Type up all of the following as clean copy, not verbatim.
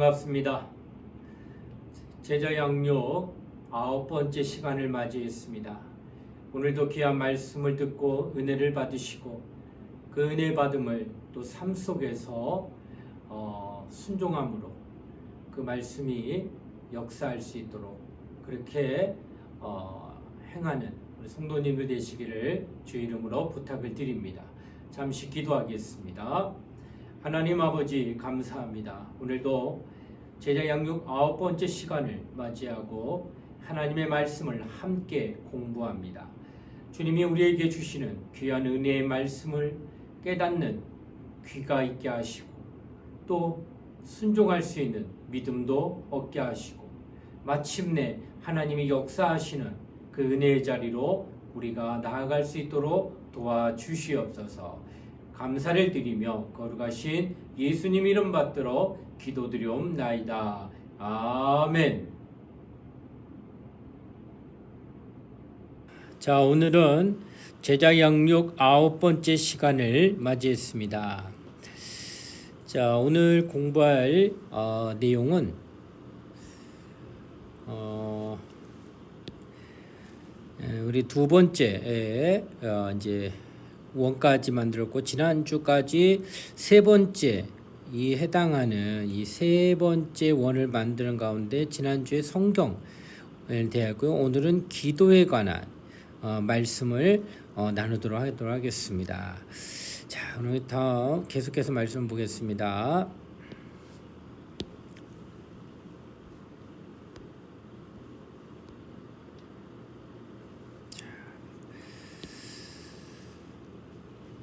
반갑습니다. 제자 양육 9번째 시간을 맞이했습니다. 오늘도 귀한 말씀을 듣고 은혜를 받으시고 그 은혜 받음을 또 삶 속에서 순종함으로 그 말씀이 역사할 수 있도록 그렇게 행하는 우리 성도님들 되시기를 주 이름으로 부탁을 드립니다. 잠시 기도하겠습니다. 하나님 아버지 감사합니다. 오늘도 제자 양육 9번째 시간을 맞이하고 하나님의 말씀을 함께 공부합니다. 주님이 우리에게 주시는 귀한 은혜의 말씀을 깨닫는 귀가 있게 하시고 또 순종할 수 있는 믿음도 얻게 하시고 마침내 하나님이 역사하시는 그 은혜의 자리로 우리가 나아갈 수 있도록 도와주시옵소서. 감사를 드리며 거룩하신 예수님 이름 받들어 기도드리옵나이다. 아멘. 자, 오늘은 제자 양육 9번째 시간을 맞이했습니다. 자, 오늘 공부할 내용은 우리 두 번째 이제 원까지 만들었고 지난주까지 세 번째 이 해당하는 이 세 번째 원을 만드는 가운데 지난주에 성경을 대하고요. 오늘은 기도에 관한 말씀을 나누도록 하겠습니다. 자, 오늘부터 계속해서 말씀 보겠습니다.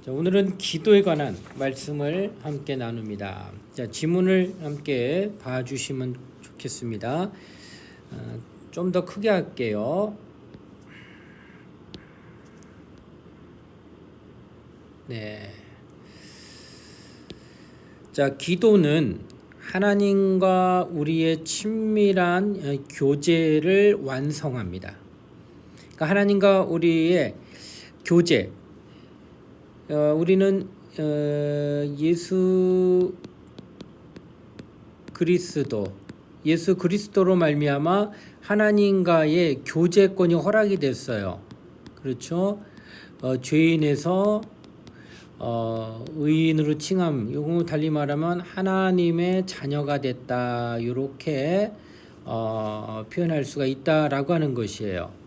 자, 오늘은 기도에 관한 말씀을 함께 나눕니다. 자, 지문을 함께 봐주시면 좋겠습니다. 좀 더 크게 할게요. 네. 자, 기도는 하나님과 우리의 친밀한 교제를 완성합니다. 그러니까 하나님과 우리의 교제. 우리는 예수 그리스도로 말미암아 하나님과의 교제권이 허락이 됐어요. 그렇죠? 죄인에서 의인으로 칭함. 요거 달리 말하면 하나님의 자녀가 됐다. 이렇게 표현할 수가 있다라고 하는 것이에요.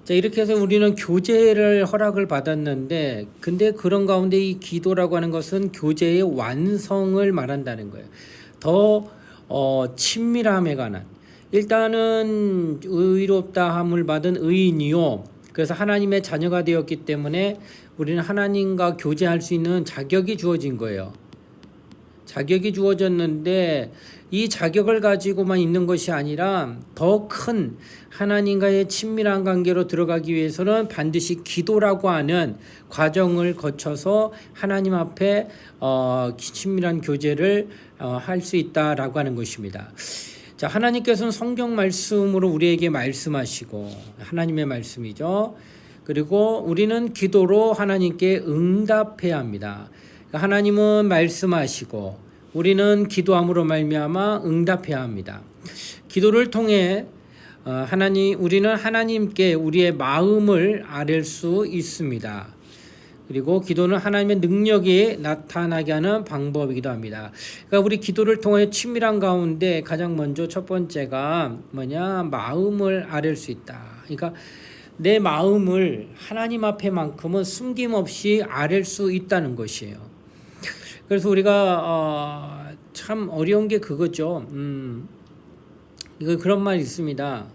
자, 이렇게 해서 우리는 교제를 허락을 받았는데, 근데 그런 가운데 이 기도라고 하는 것은 교제의 완성을 말한다는 거예요. 더 친밀함에 관한. 일단은 의롭다 함을 받은 의인이요. 그래서 하나님의 자녀가 되었기 때문에 우리는 하나님과 교제할 수 있는 자격이 주어진 거예요. 자격이 주어졌는데 이 자격을 가지고만 있는 것이 아니라 더 큰 하나님과의 친밀한 관계로 들어가기 위해서는 반드시 기도라고 하는 과정을 거쳐서 하나님 앞에 친밀한 교제를 할 수 있다라고 하는 것입니다. 자, 하나님께서는 성경 말씀으로 우리에게 말씀하시고 하나님의 말씀이죠. 그리고 우리는 기도로 하나님께 응답해야 합니다. 하나님은 말씀하시고 우리는 기도함으로 말미암아 응답해야 합니다. 기도를 통해 우리는 하나님께 우리의 마음을 아뢰 수 있습니다. 그리고 기도는 하나님의 능력이 나타나게 하는 방법이기도 합니다. 그러니까 우리 기도를 통해 친밀한 가운데 가장 먼저 첫 번째가 뭐냐? 마음을 아뢰 수 있다. 그러니까 내 마음을 하나님 앞에만큼은 숨김없이 아뢰 수 있다는 것이에요. 그래서 우리가 참 어려운 게 그거죠. 이거 그런 말이 있습니다.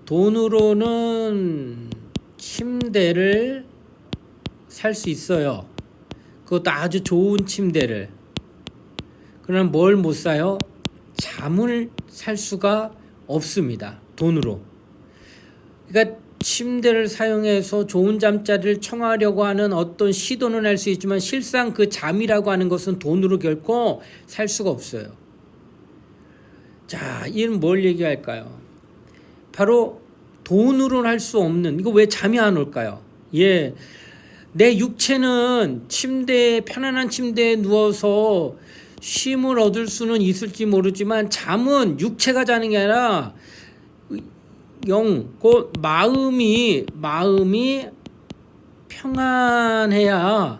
돈으로는 침대를 살 수 있어요. 그것도 아주 좋은 침대를. 그러나 뭘 못 사요? 잠을 살 수가 없습니다. 돈으로. 그러니까 침대를 사용해서 좋은 잠자리를 청하려고 하는 어떤 시도는 할 수 있지만 실상 그 잠이라고 하는 것은 돈으로 결코 살 수가 없어요. 자, 이는 뭘 얘기할까요? 바로 돈으로는 할 수 없는, 이거 왜 잠이 안 올까요? 예, 내 육체는 편안한 침대에 누워서 쉼을 얻을 수는 있을지 모르지만 잠은 육체가 자는 게 아니라 곧 마음이 평안해야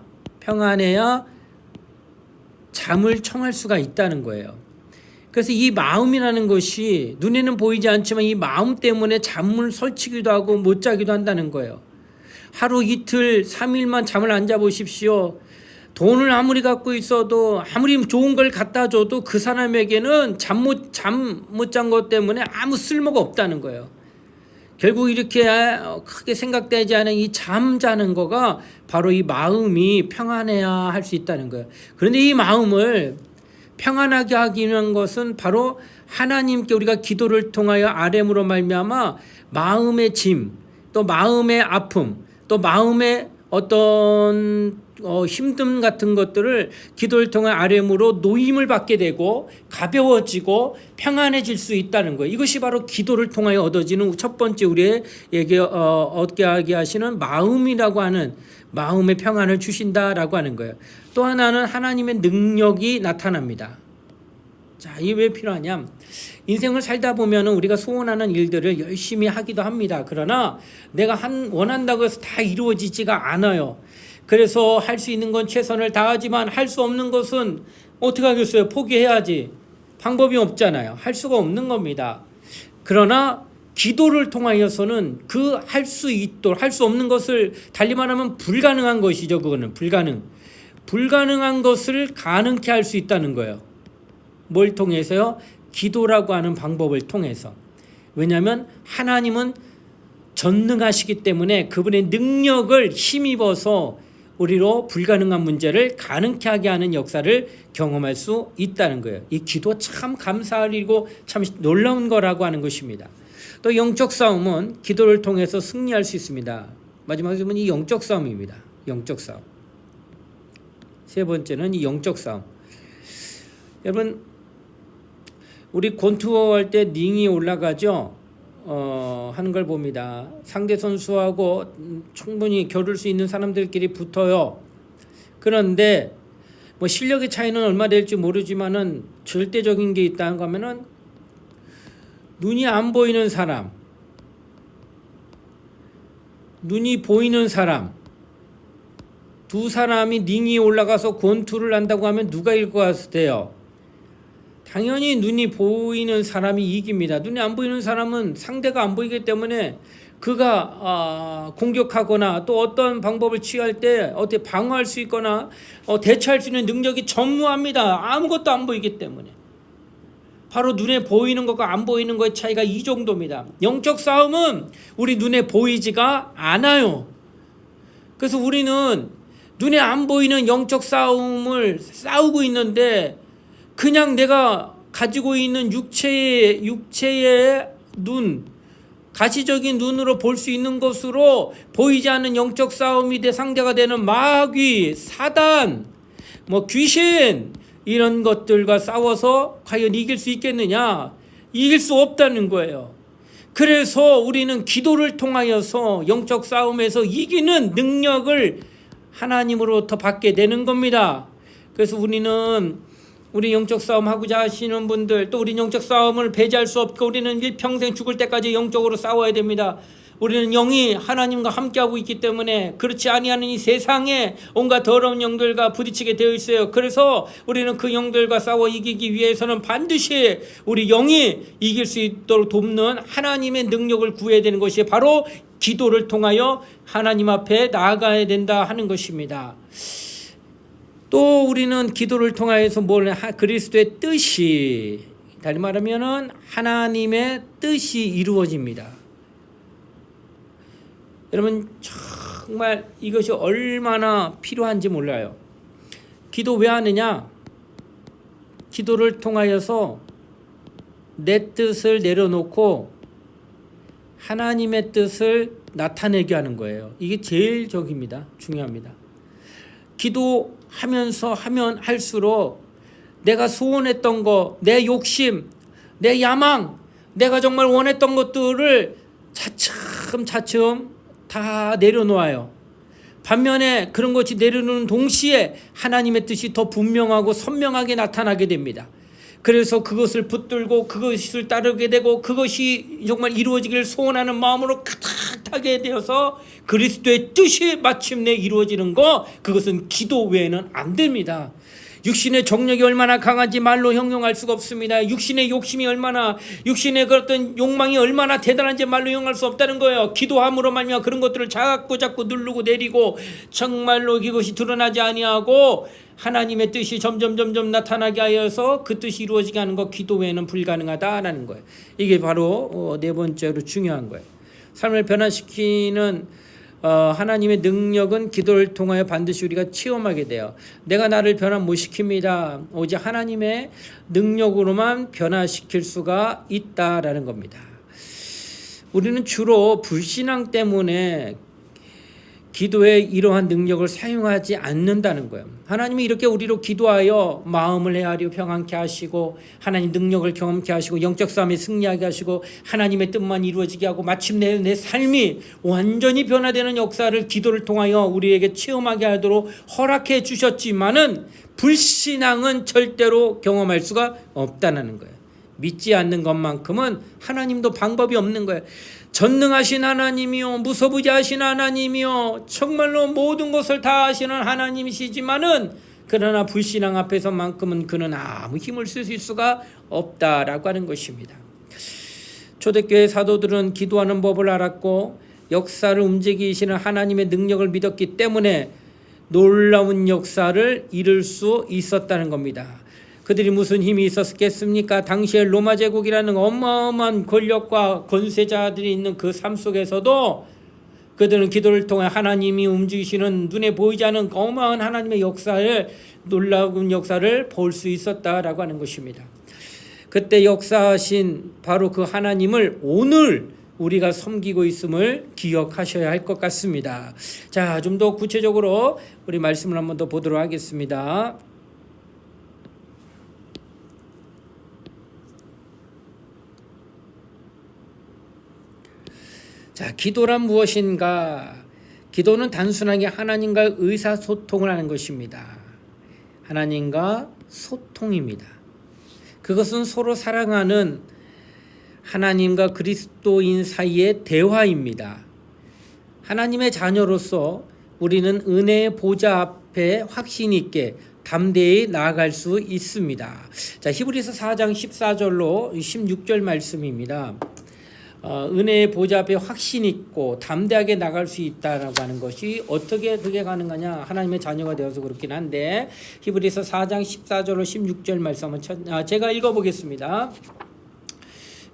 잠을 청할 수가 있다는 거예요. 그래서 이 마음이라는 것이 눈에는 보이지 않지만 이 마음 때문에 잠을 설치기도 하고 못 자기도 한다는 거예요. 하루 이틀 3일만 잠을 안 자보십시오. 돈을 아무리 갖고 있어도 아무리 좋은 걸 갖다 줘도 그 사람에게는 잠 못 잔 것 때문에 아무 쓸모가 없다는 거예요. 결국 이렇게 크게 생각되지 않은 이 잠자는 거가 바로 이 마음이 평안해야 할 수 있다는 거예요. 그런데 이 마음을 평안하게 하기 위한 것은 바로 하나님께 우리가 기도를 통하여 아뢰므로 말미암아 마음의 짐, 또 마음의 아픔, 또 마음의 어떤 힘듦 같은 것들을 기도를 통해 아뢰므로 노임을 받게 되고 가벼워지고 평안해질 수 있다는 거예요. 이것이 바로 기도를 통하여 얻어지는 첫 번째 우리에게 얻게 하게 하시는 마음이라고 하는 마음의 평안을 주신다라고 하는 거예요. 또 하나는 하나님의 능력이 나타납니다. 자, 이게 왜 필요하냐? 인생을 살다 보면 우리가 소원하는 일들을 열심히 하기도 합니다. 그러나 내가 원한다고 해서 다 이루어지지가 않아요. 그래서 할 수 있는 건 최선을 다하지만 할 수 없는 것은 어떻게 하겠어요? 포기해야지. 방법이 없잖아요. 할 수가 없는 겁니다. 그러나 기도를 통하여서는 그 할 수 없는 것을 달리 말하면 불가능한 것이죠. 그거는 불가능한 것을 가능케 할 수 있다는 거예요. 뭘 통해서요? 기도라고 하는 방법을 통해서. 왜냐하면 하나님은 전능하시기 때문에 그분의 능력을 힘입어서 우리로 불가능한 문제를 가능케 하게 하는 역사를 경험할 수 있다는 거예요. 이 기도 참 감사할 일이고 참 놀라운 거라고 하는 것입니다. 또 영적 싸움은 기도를 통해서 승리할 수 있습니다. 마지막으로는 이 영적 싸움입니다. 영적 싸움. 세 번째는 이 영적 싸움. 여러분, 우리 권투어 할 때 링이 올라가죠. 하는 걸 봅니다. 상대 선수하고 충분히 겨룰 수 있는 사람들끼리 붙어요. 그런데 뭐 실력의 차이는 얼마 될지 모르지만은 절대적인 게 있다는 거면은 눈이 안 보이는 사람, 눈이 보이는 사람, 두 사람이 링이 올라가서 권투를 한다고 하면 누가 이길 것 같아요? 당연히 눈이 보이는 사람이 이깁니다. 눈이 안 보이는 사람은 상대가 안 보이기 때문에 그가 공격하거나 또 어떤 방법을 취할 때 어떻게 방어할 수 있거나 대처할 수 있는 능력이 전무합니다. 아무것도 안 보이기 때문에. 바로 눈에 보이는 것과 안 보이는 것의 차이가 이 정도입니다. 영적 싸움은 우리 눈에 보이지가 않아요. 그래서 우리는 눈에 안 보이는 영적 싸움을 싸우고 있는데 그냥 내가 가지고 있는 육체의 눈, 가시적인 눈으로 볼 수 있는 것으로 보이지 않는 영적 싸움이 상대가 되는 마귀, 사단, 귀신 이런 것들과 싸워서 과연 이길 수 있겠느냐? 이길 수 없다는 거예요. 그래서 우리는 기도를 통하여서 영적 싸움에서 이기는 능력을 하나님으로부터 받게 되는 겁니다. 그래서 우리 영적 싸움 하고자 하시는 분들, 또 우리 영적 싸움을 배제할 수 없고 우리는 일평생 죽을 때까지 영적으로 싸워야 됩니다. 우리는 영이 하나님과 함께하고 있기 때문에 그렇지 아니하는 이 세상에 온갖 더러운 영들과 부딪히게 되어 있어요. 그래서 우리는 그 영들과 싸워 이기기 위해서는 반드시 우리 영이 이길 수 있도록 돕는 하나님의 능력을 구해야 되는 것이 바로 기도를 통하여 하나님 앞에 나아가야 된다 하는 것입니다. 또 우리는 기도를 통하여서 그리스도의 뜻이, 달리 말하면은 하나님의 뜻이 이루어집니다. 여러분, 정말 이것이 얼마나 필요한지 몰라요. 기도 왜 하느냐? 기도를 통하여서 내 뜻을 내려놓고 하나님의 뜻을 나타내게 하는 거예요. 이게 제일 중요합니다. 기도하면서 하면 할수록 내가 소원했던 거, 내 욕심, 내 야망, 내가 정말 원했던 것들을 차츰 다 내려놓아요. 반면에 그런 것이 내려오는 동시에 하나님의 뜻이 더 분명하고 선명하게 나타나게 됩니다. 그래서 그것을 붙들고 그것을 따르게 되고 그것이 정말 이루어지기를 소원하는 마음으로 가득하게 되어서 그리스도의 뜻이 마침내 이루어지는 거, 그것은 기도 외에는 안 됩니다. 육신의 정력이 얼마나 강한지 말로 형용할 수가 없습니다. 육신의 욕심이 얼마나, 육신의 그 어떤 욕망이 얼마나 대단한지 말로 형용할 수 없다는 거예요. 기도함으로 말미암아 그런 것들을 자꾸 누르고 내리고 정말로 이것이 드러나지 아니하고 하나님의 뜻이 점점 나타나게 하여서 그 뜻이 이루어지게 하는 것, 기도 외에는 불가능하다라는 거예요. 이게 바로 네 번째로 중요한 거예요. 삶을 변화시키는 하나님의 능력은 기도를 통하여 반드시 우리가 체험하게 돼요. 내가 나를 변화 못 시킵니다. 오직 하나님의 능력으로만 변화시킬 수가 있다라는 겁니다. 우리는 주로 불신앙 때문에 기도에 이러한 능력을 사용하지 않는다는 거예요. 하나님이 이렇게 우리로 기도하여 마음을 헤아려 평안케 하시고 하나님 능력을 경험케 하시고 영적 싸움에 승리하게 하시고 하나님의 뜻만 이루어지게 하고 마침내 내 삶이 완전히 변화되는 역사를 기도를 통하여 우리에게 체험하게 하도록 허락해 주셨지만은 불신앙은 절대로 경험할 수가 없다는 거예요. 믿지 않는 것만큼은 하나님도 방법이 없는 거예요. 전능하신 하나님이요, 무소부지하신 하나님이요, 정말로 모든 것을 다 하시는 하나님이시지만은 그러나 불신앙 앞에서만큼은 그는 아무 힘을 쓰실 수가 없다라고 하는 것입니다. 초대교회 사도들은 기도하는 법을 알았고 역사를 움직이시는 하나님의 능력을 믿었기 때문에 놀라운 역사를 이룰 수 있었다는 겁니다. 그들이 무슨 힘이 있었겠습니까? 당시에 로마 제국이라는 어마어마한 권력과 권세자들이 있는 그 삶 속에서도 그들은 기도를 통해 하나님이 움직이시는 눈에 보이지 않는 어마어마한 하나님의 역사를, 놀라운 역사를 볼 수 있었다라고 하는 것입니다. 그때 역사하신 바로 그 하나님을 오늘 우리가 섬기고 있음을 기억하셔야 할 것 같습니다. 자, 좀 더 구체적으로 우리 말씀을 한번 더 보도록 하겠습니다. 자, 기도란 무엇인가? 기도는 단순하게 하나님과 의사소통을 하는 것입니다. 하나님과 소통입니다. 그것은 서로 사랑하는 하나님과 그리스도인 사이의 대화입니다. 하나님의 자녀로서 우리는 은혜의 보좌 앞에 확신 있게 담대히 나아갈 수 있습니다. 자, 히브리서 4장 14절로 16절 말씀입니다. 은혜의 보좌 앞에 확신 있고 담대하게 나갈 수 있다라고 하는 것이 어떻게 그게 가능하냐? 하나님의 자녀가 되어서 그렇긴 한데 히브리서 4장 14절로 16절 말씀을 제가 읽어보겠습니다.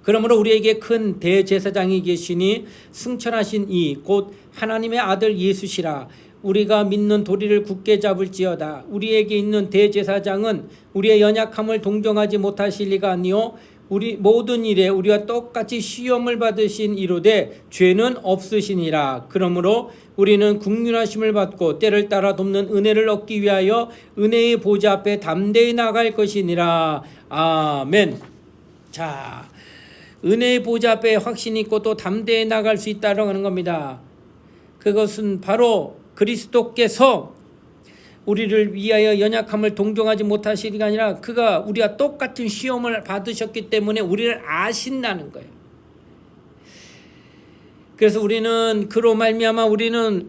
그러므로 우리에게 큰 대제사장이 계시니 승천하신 이 곧 하나님의 아들 예수시라. 우리가 믿는 도리를 굳게 잡을지어다. 우리에게 있는 대제사장은 우리의 연약함을 동정하지 못하실 리가 아니요 우리 모든 일에 우리와 똑같이 시험을 받으신 이로되 죄는 없으시니라. 그러므로 우리는 긍휼하심을 받고 때를 따라 돕는 은혜를 얻기 위하여 은혜의 보좌 앞에 담대히 나갈 것이니라. 아멘. 자, 은혜의 보좌 앞에 확신 있고 또 담대히 나갈 수 있다고 하는 겁니다. 그것은 바로 그리스도께서 우리를 위하여 연약함을 동정하지 못하시리가 아니라 그가 우리와 똑같은 시험을 받으셨기 때문에 우리를 아신다는 거예요. 그래서 우리는 그로 말미암아 우리는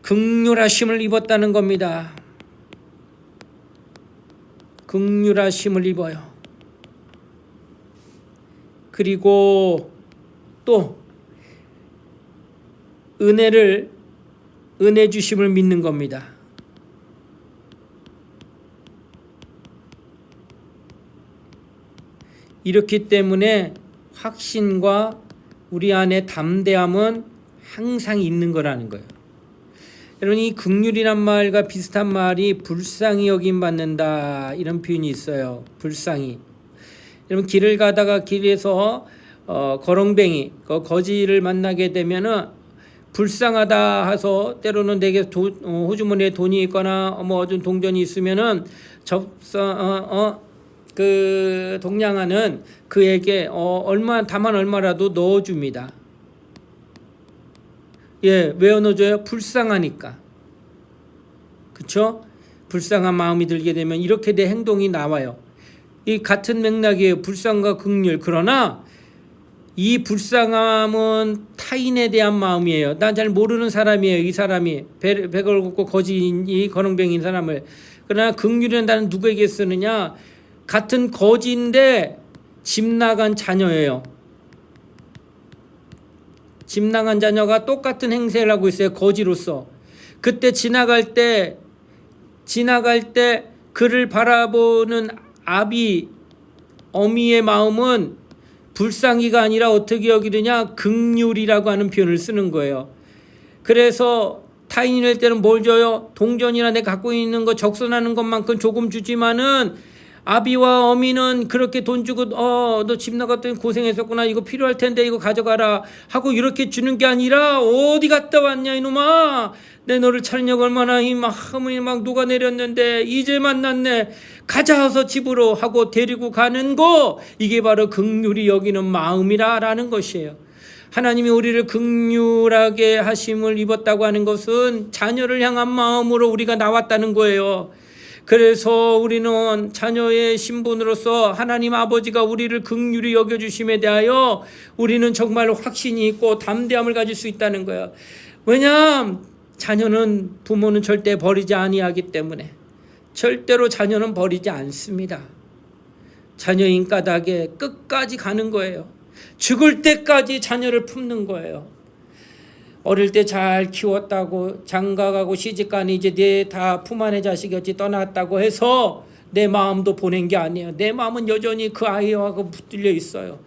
긍휼하심을 입었다는 겁니다. 긍휼하심을 입어요. 그리고 또 은혜 주심을 믿는 겁니다. 이렇기 때문에 확신과 우리 안에 담대함은 항상 있는 거라는 거예요. 여러분, 이 긍휼이란 말과 비슷한 말이 불쌍히 여김 받는다 이런 표현이 있어요. 불쌍히. 여러분, 길을 가다가 길에서 거렁뱅이 거지를 만나게 되면은 불쌍하다 해서 때로는 내게 호주머니에 돈이 있거나 뭐 좀 동전이 있으면은 그 동냥하는 그에게 다만 얼마라도 넣어줍니다. 예, 왜 얻어줘요? 불쌍하니까. 그렇죠? 불쌍한 마음이 들게 되면 이렇게 내 행동이 나와요. 이 같은 맥락이에요. 불쌍과 긍휼. 그러나 이 불쌍함은 타인에 대한 마음이에요. 난 잘 모르는 사람이에요. 이 사람이 배 걸고 거지이 거렁뱅인 사람을. 그러나 긍휼은 나는 누구에게 쓰느냐? 같은 거지인데 집 나간 자녀예요. 집 나간 자녀가 똑같은 행세를 하고 있어요. 거지로서. 그때 지나갈 때 그를 바라보는 아비, 어미의 마음은 불쌍히가 아니라 어떻게 여기느냐? 긍휼이라고 하는 표현을 쓰는 거예요. 그래서 타인일 때는 뭘 줘요? 동전이나 내가 갖고 있는 거 적선하는 것만큼 조금 주지만은 아비와 어미는 그렇게 돈 주고 너 집 나갔더니 고생했었구나, 이거 필요할 텐데 이거 가져가라 하고 이렇게 주는 게 아니라 어디 갔다 왔냐 이놈아, 내 너를 찾으려고 얼마나 마음이 막 녹아내렸는데 이제 만났네, 가자 어서 집으로 하고 데리고 가는 거, 이게 바로 긍휼히 여기는 마음이라는 것이에요. 하나님이 우리를 긍휼하게 하심을 입었다고 하는 것은 자녀를 향한 마음으로 우리가 나왔다는 거예요. 그래서 우리는 자녀의 신분으로서 하나님 아버지가 우리를 긍휼히 여겨주심에 대하여 우리는 정말 확신이 있고 담대함을 가질 수 있다는 거예요. 왜냐하면 자녀는 부모는 절대 버리지 아니하기 때문에. 절대로 자녀는 버리지 않습니다. 자녀 인가닥에 끝까지 가는 거예요. 죽을 때까지 자녀를 품는 거예요. 어릴 때 잘 키웠다고 장가가고 시집가니 이제 내 다 품 안의 자식이었지 떠났다고 해서 내 마음도 보낸 게 아니에요. 내 마음은 여전히 그 아이하고 붙들려 있어요.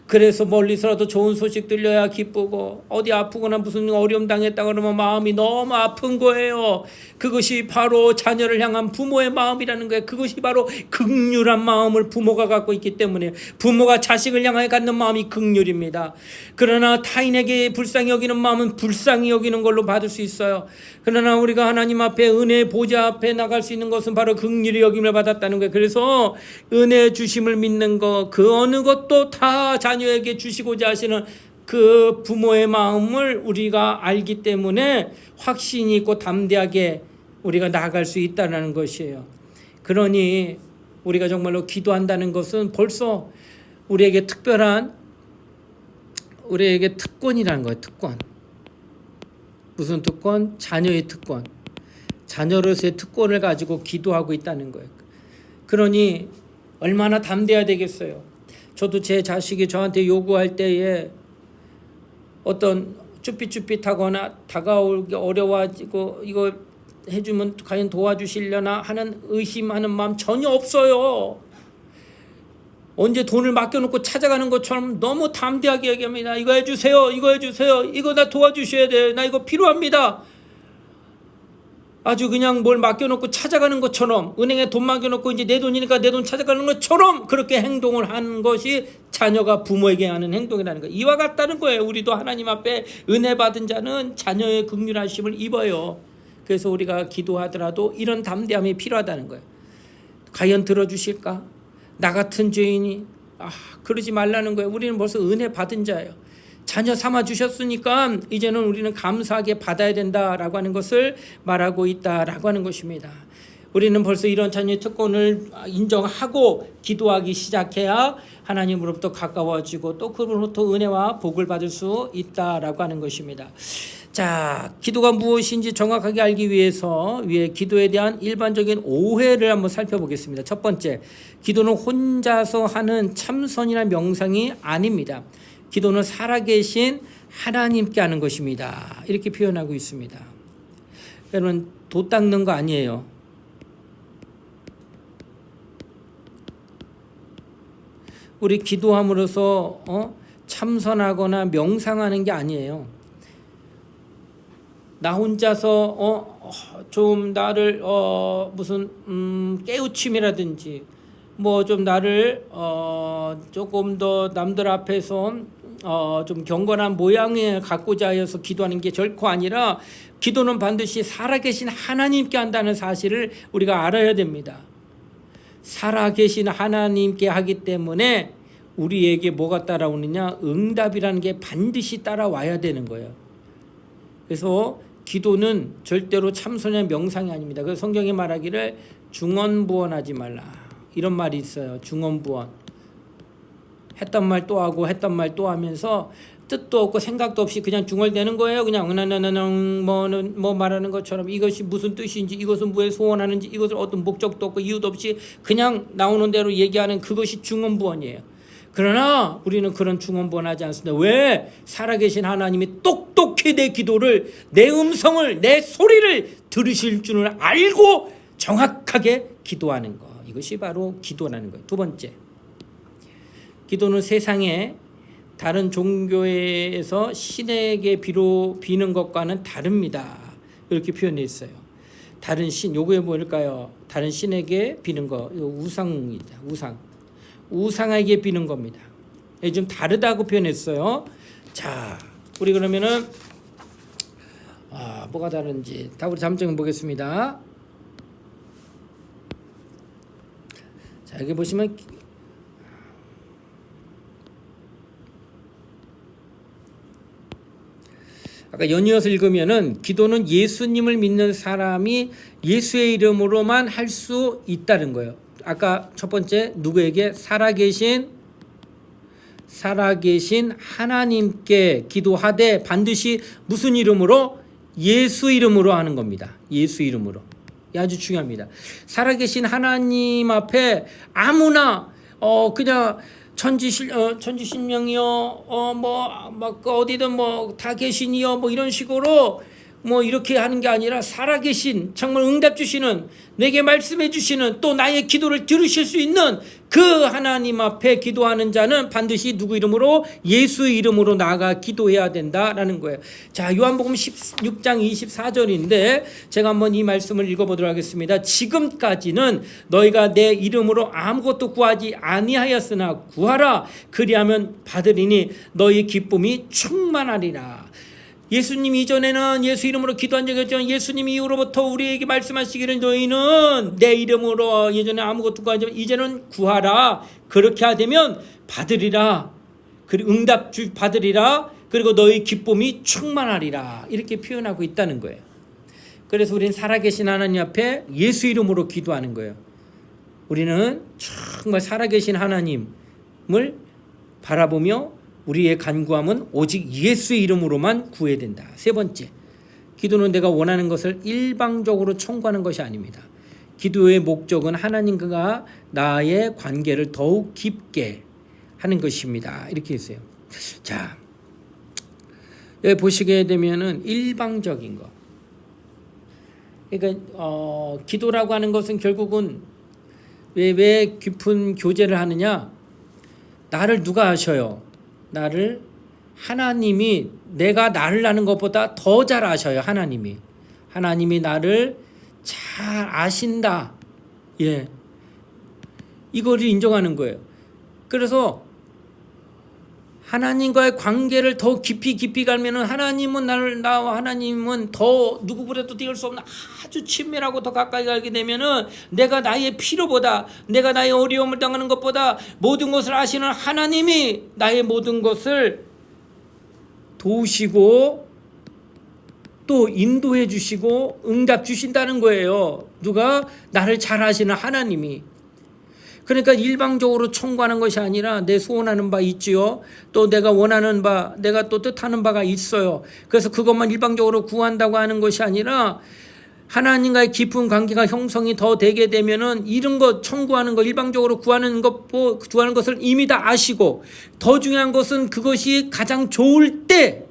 그래서 멀리서라도 좋은 소식 들려야 기쁘고, 어디 아프거나 무슨 어려움 당했다 그러면 마음이 너무 아픈 거예요. 그것이 바로 자녀를 향한 부모의 마음이라는 거예요. 그것이 바로 긍휼한 마음을 부모가 갖고 있기 때문에, 부모가 자식을 향하여 갖는 마음이 긍휼입니다. 그러나 타인에게 불쌍히 여기는 마음은 불쌍히 여기는 걸로 받을 수 있어요. 그러나 우리가 하나님 앞에 은혜 보좌 앞에 나갈 수 있는 것은 바로 긍휼히 여김을 받았다는 거예요. 그래서 은혜 주심을 믿는 것, 그 어느 것도 다 자녀에게 주시고자 하시는 그 부모의 마음을 우리가 알기 때문에 확신이 있고 담대하게 우리가 나아갈 수 있다는 것이에요. 그러니 우리가 정말로 기도한다는 것은 벌써 우리에게 특권이라는 거예요. 특권. 무슨 특권? 자녀의 특권. 자녀로서의 특권을 가지고 기도하고 있다는 거예요. 그러니 얼마나 담대해야 되겠어요. 저도 제 자식이 저한테 요구할 때에 어떤 쭈삣쭈삣하거나 다가오기 어려워지고 이거 해주면 과연 도와주시려나 하는 의심하는 마음 전혀 없어요. 언제 돈을 맡겨놓고 찾아가는 것처럼 너무 담대하게 얘기합니다. 이거 해주세요. 이거 해주세요. 이거 나 도와주셔야 돼요. 나 이거 필요합니다. 아주 그냥 뭘 맡겨놓고 찾아가는 것처럼, 은행에 돈 맡겨놓고 이제 내 돈이니까 내 돈 찾아가는 것처럼 그렇게 행동을 하는 것이 자녀가 부모에게 하는 행동이라는 거예요. 이와 같다는 거예요. 우리도 하나님 앞에 은혜 받은 자는 자녀의 긍휼하심을 입어요. 그래서 우리가 기도하더라도 이런 담대함이 필요하다는 거예요. 과연 들어주실까? 나 같은 죄인이 그러지 말라는 거예요. 우리는 벌써 은혜 받은 자예요. 자녀 삼아 주셨으니까 이제는 우리는 감사하게 받아야 된다라고 하는 것을 말하고 있다라고 하는 것입니다. 우리는 벌써 이런 자녀의 특권을 인정하고 기도하기 시작해야 하나님으로부터 가까워지고 또 그로부터 은혜와 복을 받을 수 있다라고 하는 것입니다. 자, 기도가 무엇인지 정확하게 알기 위해서 위에 기도에 대한 일반적인 오해를 한번 살펴보겠습니다. 첫 번째, 기도는 혼자서 하는 참선이나 명상이 아닙니다. 기도는 살아계신 하나님께 하는 것입니다. 이렇게 표현하고 있습니다. 여러분, 도 닦는 거 아니에요. 우리 기도함으로써 참선하거나 명상하는 게 아니에요. 나 혼자서 좀 나를 무슨 깨우침이라든지 뭐 좀 나를 조금 더 남들 앞에서 좀 경건한 모양을 갖고자 하여서 기도하는 게 결코 아니라, 기도는 반드시 살아계신 하나님께 한다는 사실을 우리가 알아야 됩니다. 살아계신 하나님께 하기 때문에 우리에게 뭐가 따라오느냐? 응답이라는 게 반드시 따라와야 되는 거예요. 그래서 기도는 절대로 참선의 명상이 아닙니다. 그래서 성경이 말하기를 중언부언하지 말라 이런 말이 있어요. 중언부언. 했던 말 또 하고 했던 말 또 하면서 뜻도 없고 생각도 없이 그냥 중얼대는 거예요. 그냥 응나나나나 뭐 말하는 것처럼 이것이 무슨 뜻인지 이것은 왜 소원하는지 이것은 어떤 목적도 없고 이유도 없이 그냥 나오는 대로 얘기하는 그것이 중언부언이에요. 그러나 우리는 그런 중언부언하지 않습니다. 왜? 살아계신 하나님이 똑똑히 내 기도를 내 음성을 내 소리를 들으실 줄을 알고 정확하게 기도하는 것. 이것이 바로 기도라는 거예요. 두 번째, 기도는 세상에 다른 종교에서 신에게 비는 것과는 다릅니다. 이렇게 표현해 있어요. 다른 신, 요거에 뭘까요? 다른 신에게 비는 거, 이거 우상입니다. 우상에게 비는 겁니다. 좀 다르다고 표현했어요. 자, 우리 그러면은 뭐가 다른지 다 우리 잠정 보겠습니다. 자, 여기 보시면 아까 연이어서 읽으면은 기도는 예수님을 믿는 사람이 예수의 이름으로만 할 수 있다는 거예요. 아까 첫 번째 누구에게? 살아계신 하나님께 기도하되 반드시 무슨 이름으로? 예수 이름으로 하는 겁니다. 예수 이름으로. 아주 중요합니다. 살아계신 하나님 앞에 아무나 그냥 천지신명이요, 어디든 다 계시니요, 이런 식으로 이렇게 하는 게 아니라 살아계신 정말 응답 주시는 내게 말씀해 주시는 또 나의 기도를 들으실 수 있는 그 하나님 앞에 기도하는 자는 반드시 누구 이름으로? 예수 이름으로 나아가 기도해야 된다라는 거예요. 자, 요한복음 16장 24절인데 제가 한번 이 말씀을 읽어보도록 하겠습니다. 지금까지는 너희가 내 이름으로 아무것도 구하지 아니하였으나 구하라 그리하면 받으리니 너희 기쁨이 충만하리라. 예수님 이전에는 예수 이름으로 기도한 적이 없지만 예수님 이후로부터 우리에게 말씀하시기를 너희는 내 이름으로 예전에 아무것도 구하지 않았지만 이제는 구하라. 그렇게 하되면 받으리라. 그리고 응답 받으리라. 그리고 너희 기쁨이 충만하리라. 이렇게 표현하고 있다는 거예요. 그래서 우리는 살아계신 하나님 앞에 예수 이름으로 기도하는 거예요. 우리는 정말 살아계신 하나님을 바라보며 우리의 간구함은 오직 예수의 이름으로만 구해야 된다. 세 번째, 기도는 내가 원하는 것을 일방적으로 청구하는 것이 아닙니다. 기도의 목적은 하나님과 나의 관계를 더욱 깊게 하는 것입니다. 이렇게 했어요. 자, 여기 보시게 되면은 일방적인 거. 그러니까 기도라고 하는 것은 결국은 왜 깊은 교제를 하느냐? 나를 누가 아셔요? 나를 하나님이 내가 나를 아는 것보다 더 잘 아셔요. 하나님이 나를 잘 아신다. 예, 이거를 인정하는 거예요. 그래서 하나님과의 관계를 더 깊이 가면은 나와 하나님은 더 누구보다도 뛰어올 수 없는 아주 친밀하고 더 가까이 가게 되면은 내가 나의 필요보다 내가 나의 어려움을 당하는 것보다 모든 것을 아시는 하나님이 나의 모든 것을 도우시고 또 인도해 주시고 응답 주신다는 거예요. 누가? 나를 잘 아시는 하나님이. 그러니까 일방적으로 청구하는 것이 아니라 내 소원하는 바 있지요. 또 내가 원하는 바, 내가 또 뜻하는 바가 있어요. 그래서 그것만 일방적으로 구한다고 하는 것이 아니라 하나님과의 깊은 관계가 형성이 더 되게 되면은 이런 것 청구하는 거 일방적으로 구하는 것을 이미 다 아시고 더 중요한 것은 그것이 가장 좋을 때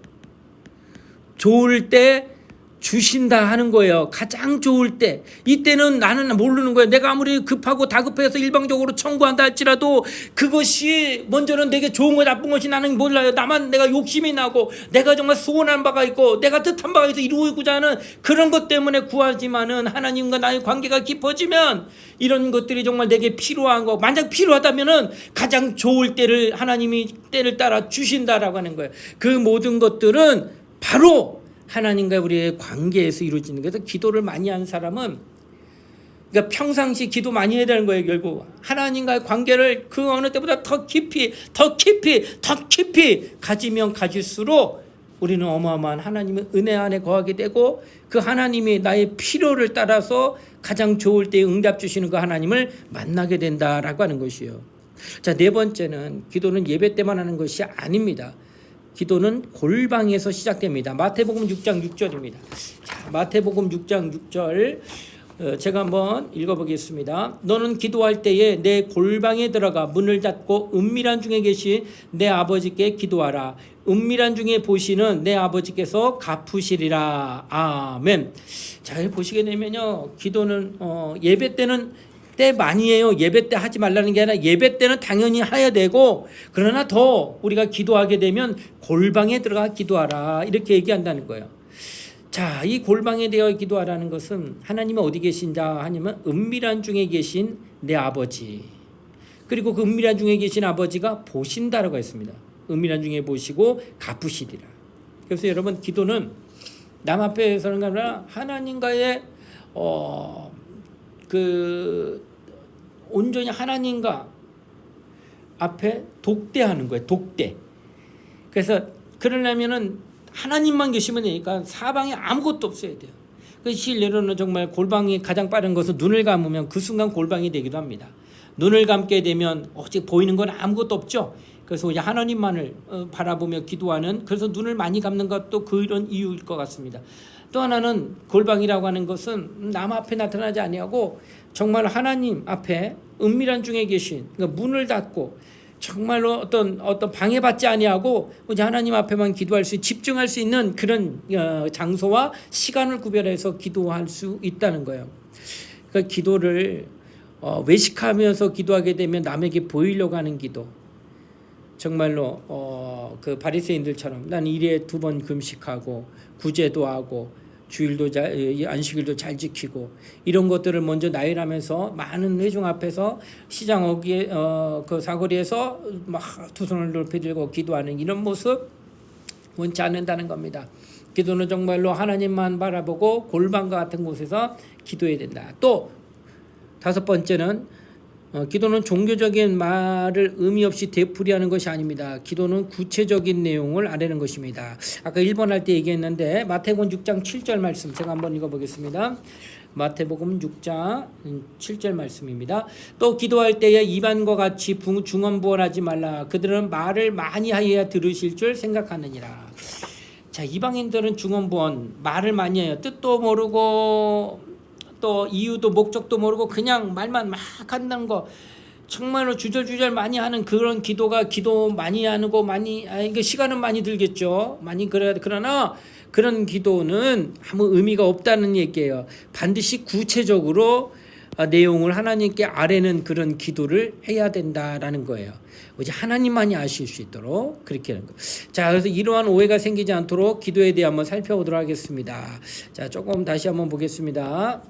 주신다 하는 거예요. 가장 좋을 때. 이때는 나는 모르는 거예요. 내가 아무리 급하고 다급해서 일방적으로 청구한다 할지라도 그것이 먼저는 내게 좋은 거 나쁜 것이 나는 몰라요. 내가 욕심이 나고 내가 정말 소원한 바가 있고 내가 뜻한 바가 있어 이루고자 하는 그런 것 때문에 구하지만은 하나님과 나의 관계가 깊어지면 이런 것들이 정말 내게 필요한 거 만약 필요하다면은 가장 좋을 때를 하나님이 때를 따라 주신다라고 하는 거예요. 그 모든 것들은 바로 하나님과 우리의 관계에서 이루어지는 거예요. 그래서 기도를 많이 하는 사람은 그러니까 평상시 기도 많이 해야 되는 거예요. 결국 하나님과의 관계를 그 어느 때보다 더 깊이 가지면 가질수록 우리는 어마어마한 하나님의 은혜 안에 거하게 되고 그 하나님이 나의 필요를 따라서 가장 좋을 때 응답 주시는 그 하나님을 만나게 된다라고 하는 것이요. 자, 네 번째는 기도는 예배 때만 하는 것이 아닙니다. 기도는 골방에서 시작됩니다. 마태복음 6장 6절입니다. 자, 마태복음 6장 6절 제가 한번 읽어보겠습니다. 너는 기도할 때에 내 골방에 들어가 문을 닫고 은밀한 중에 계신 내 아버지께 기도하라. 은밀한 중에 보시는 내 아버지께서 갚으시리라. 아멘. 자, 보시게 되면요, 기도는 예배 때는 때 많이 해요. 예배 때 하지 말라는 게 아니라 예배 때는 당연히 해야 되고, 그러나 더 우리가 기도하게 되면 골방에 들어가 기도하라, 이렇게 얘기한다는 거예요. 자, 이 골방에 대어 기도하라는 것은 하나님은 어디 계신다 하냐면 은밀한 중에 계신 내 아버지, 그리고 그 은밀한 중에 계신 아버지가 보신다라고 했습니다. 은밀한 중에 보시고 갚으시리라. 그래서 여러분, 기도는 남 앞에서는 아니라 하나님과의 온전히 하나님과 앞에 독대하는 거예요. 독대. 그래서 그러려면은 하나님만 계시면 되니까 사방에 아무것도 없어야 돼요. 그 실례로는 정말 골방이 가장 빠른 것은 눈을 감으면 그 순간 골방이 되기도 합니다. 눈을 감게 되면 오직 보이는 건 아무것도 없죠. 그래서 이제 하나님만을 바라보며 기도하는, 그래서 눈을 많이 감는 것도 그런 이유일 것 같습니다. 또 하나는 골방이라고 하는 것은 남 앞에 나타나지 아니하고 정말 하나님 앞에 은밀한 중에 계신, 그러니까 문을 닫고 정말로 어떤 방해받지 아니하고 이제 하나님 앞에만 기도할 수, 집중할 수 있는 그런 장소와 시간을 구별해서 기도할 수 있다는 거예요. 그러니까 기도를 외식하면서 기도하게 되면 남에게 보이려고 하는 기도, 정말로 그 바리새인들처럼 난 일에 2번 금식하고 구제도 하고 주일도 안식일도 잘 지키고 이런 것들을 먼저 나열하면서 많은 회중 앞에서 시장 어귀에 그 사거리에서 막 두 손을 높이 들고 기도하는 이런 모습 원치 않는다는 겁니다. 기도는 정말로 하나님만 바라보고 골방과 같은 곳에서 기도해야 된다. 또 5번째는 기도는 종교적인 말을 의미 없이 되풀이하는 것이 아닙니다. 기도는 구체적인 내용을 아뢰는 것입니다. 아까 1번 할 때 얘기했는데 마태복음 6장 7절 말씀 제가 한번 읽어보겠습니다. 마태복음 6장 7절 말씀입니다. 또 기도할 때에 이방인과 같이 중언부언하지 말라. 그들은 말을 많이 하여야 들으실 줄 생각하느니라. 자, 이방인들은 중언부언, 말을 많이 해요. 뜻도 모르고 또 이유도 목적도 모르고 그냥 말만 막 한다는 거, 정말로 주절주절 많이 하는 그런 기도가 기도 많이 하고 시간은 많이 들겠죠. 그러나 그런 기도는 아무 의미가 없다는 얘기예요. 반드시 구체적으로 내용을 하나님께 아뢰는 그런 기도를 해야 된다라는 거예요. 오직 하나님만이 아실 수 있도록 그렇게 하는 거예요. 자, 그래서 이러한 오해가 생기지 않도록 기도에 대해 한번 살펴보도록 하겠습니다. 자, 조금 다시 한번 보겠습니다.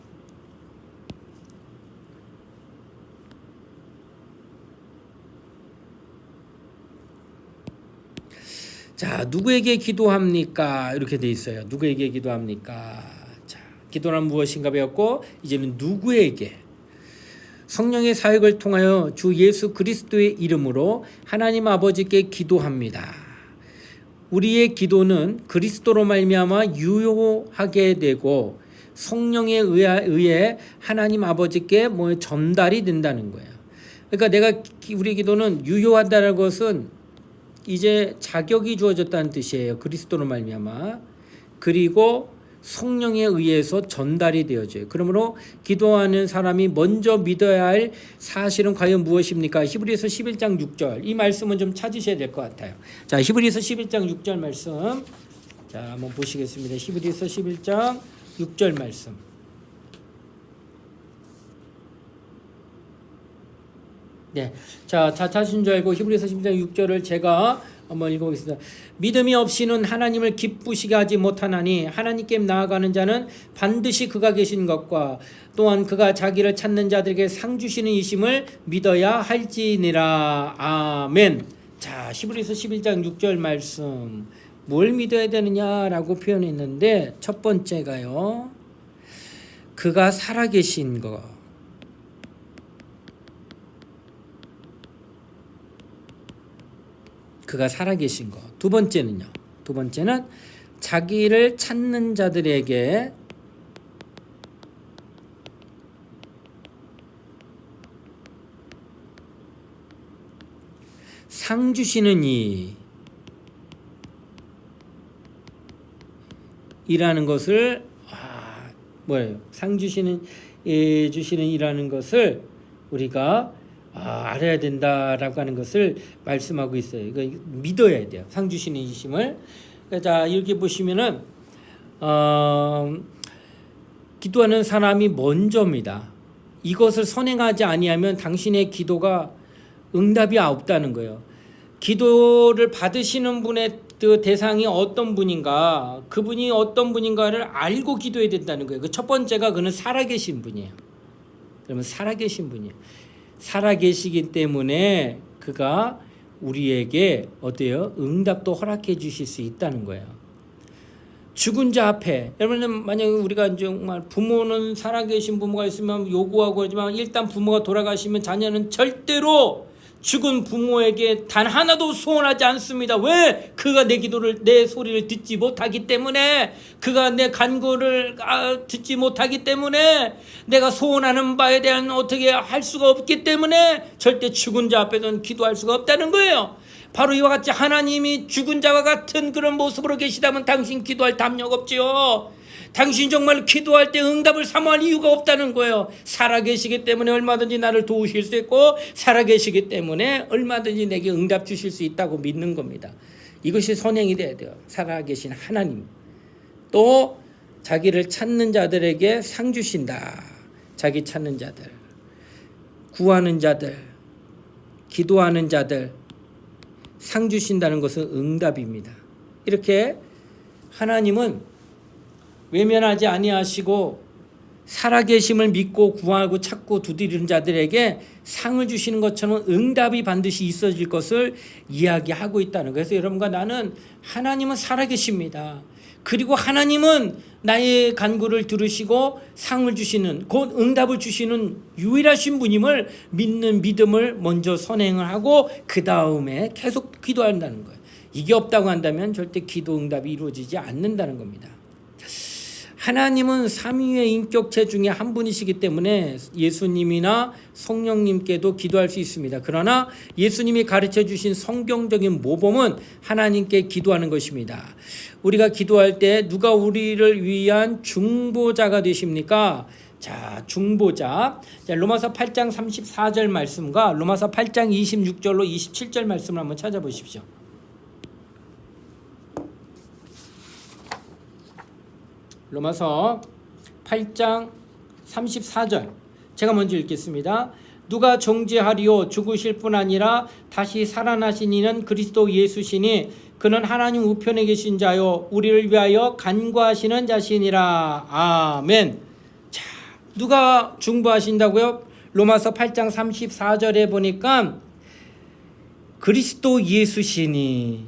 자, 누구에게 기도합니까? 이렇게 돼 있어요. 누구에게 기도합니까? 자, 기도란 무엇인가 배웠고, 이제는 누구에게? 성령의 사역을 통하여 주 예수 그리스도의 이름으로 하나님 아버지께 기도합니다. 우리의 기도는 그리스도로 말미암아 유효하게 되고 성령에 의해 하나님 아버지께 전달이 된다는 거예요. 그러니까 우리 기도는 유효하다는 것은 이제 자격이 주어졌다는 뜻이에요. 그리스도로 말미암아. 그리고 성령에 의해서 전달이 되어져요. 그러므로 기도하는 사람이 먼저 믿어야 할 사실은 과연 무엇입니까? 히브리서 11장 6절. 이 말씀은 좀 찾으셔야 될 것 같아요. 자, 히브리서 11장 6절 말씀. 자, 한번 보시겠습니다. 히브리서 11장 6절 말씀. 네, 자, 자타신 줄 알고 히브리서 10장 6절을 제가 한번 읽어보겠습니다. 믿음이 없이는 하나님을 기쁘시게 하지 못하나니 하나님께 나아가는 자는 반드시 그가 계신 것과 또한 그가 자기를 찾는 자들에게 상 주시는 이심을 믿어야 할지니라. 아멘. 자, 히브리서 11장 6절 말씀 뭘 믿어야 되느냐라고 표현했는데 첫 번째가요, 그가 살아계신 것. 그가 살아계신 것. 두 번째는요. 두 번째는 자기를 찾는 자들에게 상 주시는 이라는 것을 뭐예요? 상 주시는 이라는 것을 우리가 알아야 된다라고 하는 것을 말씀하고 있어요. 이거 믿어야 돼요. 상 주시는 이심을. 자, 이렇게 보시면은 기도하는 사람이 먼저입니다. 이것을 선행하지 아니하면 당신의 기도가 응답이 없다는 거예요. 기도를 받으시는 분의 그 대상이 어떤 분인가, 그분이 어떤 분인가를 알고 기도해야 된다는 거예요. 그 첫 번째가 그는 살아계신 분이에요. 그러면 살아계신 분이에요. 살아계시기 때문에 그가 우리에게 어때요? 응답도 허락해 주실 수 있다는 거예요. 죽은 자 앞에, 여러분 만약에 우리가 정말 부모는 살아계신 부모가 있으면 요구하고 하지만 일단 부모가 돌아가시면 자녀는 절대로 죽은 부모에게 단 하나도 소원하지 않습니다. 왜? 그가 내 기도를, 내 소리를 듣지 못하기 때문에, 그가 내 간구를 듣지 못하기 때문에, 내가 소원하는 바에 대한 어떻게 할 수가 없기 때문에 절대 죽은 자 앞에서는 기도할 수가 없다는 거예요. 바로 이와 같이 하나님이 죽은 자와 같은 그런 모습으로 계시다면 당신 기도할 담력 없지요. 당신 정말 기도할 때 응답을 사모할 이유가 없다는 거예요. 살아계시기 때문에 얼마든지 나를 도우실 수 있고, 살아계시기 때문에 얼마든지 내게 응답 주실 수 있다고 믿는 겁니다. 이것이 선행이 돼야 돼요. 살아계신 하나님. 또 자기를 찾는 자들에게 상 주신다. 자기 찾는 자들, 구하는 자들, 기도하는 자들 상 주신다는 것은 응답입니다. 이렇게 하나님은 외면하지 아니하시고 살아계심을 믿고 구하고 찾고 두드리는 자들에게 상을 주시는 것처럼 응답이 반드시 있어질 것을 이야기하고 있다는 거예요. 그래서 여러분과 나는 하나님은 살아계십니다. 그리고 하나님은 나의 간구를 들으시고 상을 주시는, 곧 응답을 주시는 유일하신 분임을 믿는 믿음을 먼저 선행을 하고 그 다음에 계속 기도한다는 거예요. 이게 없다고 한다면 절대 기도 응답이 이루어지지 않는다는 겁니다. 하나님은 삼위의 인격체 중에 한 분이시기 때문에 예수님이나 성령님께도 기도할 수 있습니다. 그러나 예수님이 가르쳐 주신 성경적인 모범은 하나님께 기도하는 것입니다. 우리가 기도할 때 누가 우리를 위한 중보자가 되십니까? 자, 중보자. 자, 로마서 8장 34절 말씀과 로마서 8장 26절로 27절 말씀을 한번 찾아보십시오. 로마서 8장 34절 제가 먼저 읽겠습니다. 누가 정죄하리요? 죽으실 뿐 아니라 다시 살아나신 이는 그리스도 예수시니 그는 하나님 우편에 계신 자요 우리를 위하여 간구하시는 자시니라. 아멘. 자, 누가 중보하신다고요? 로마서 8장 34절에 보니까 그리스도 예수시니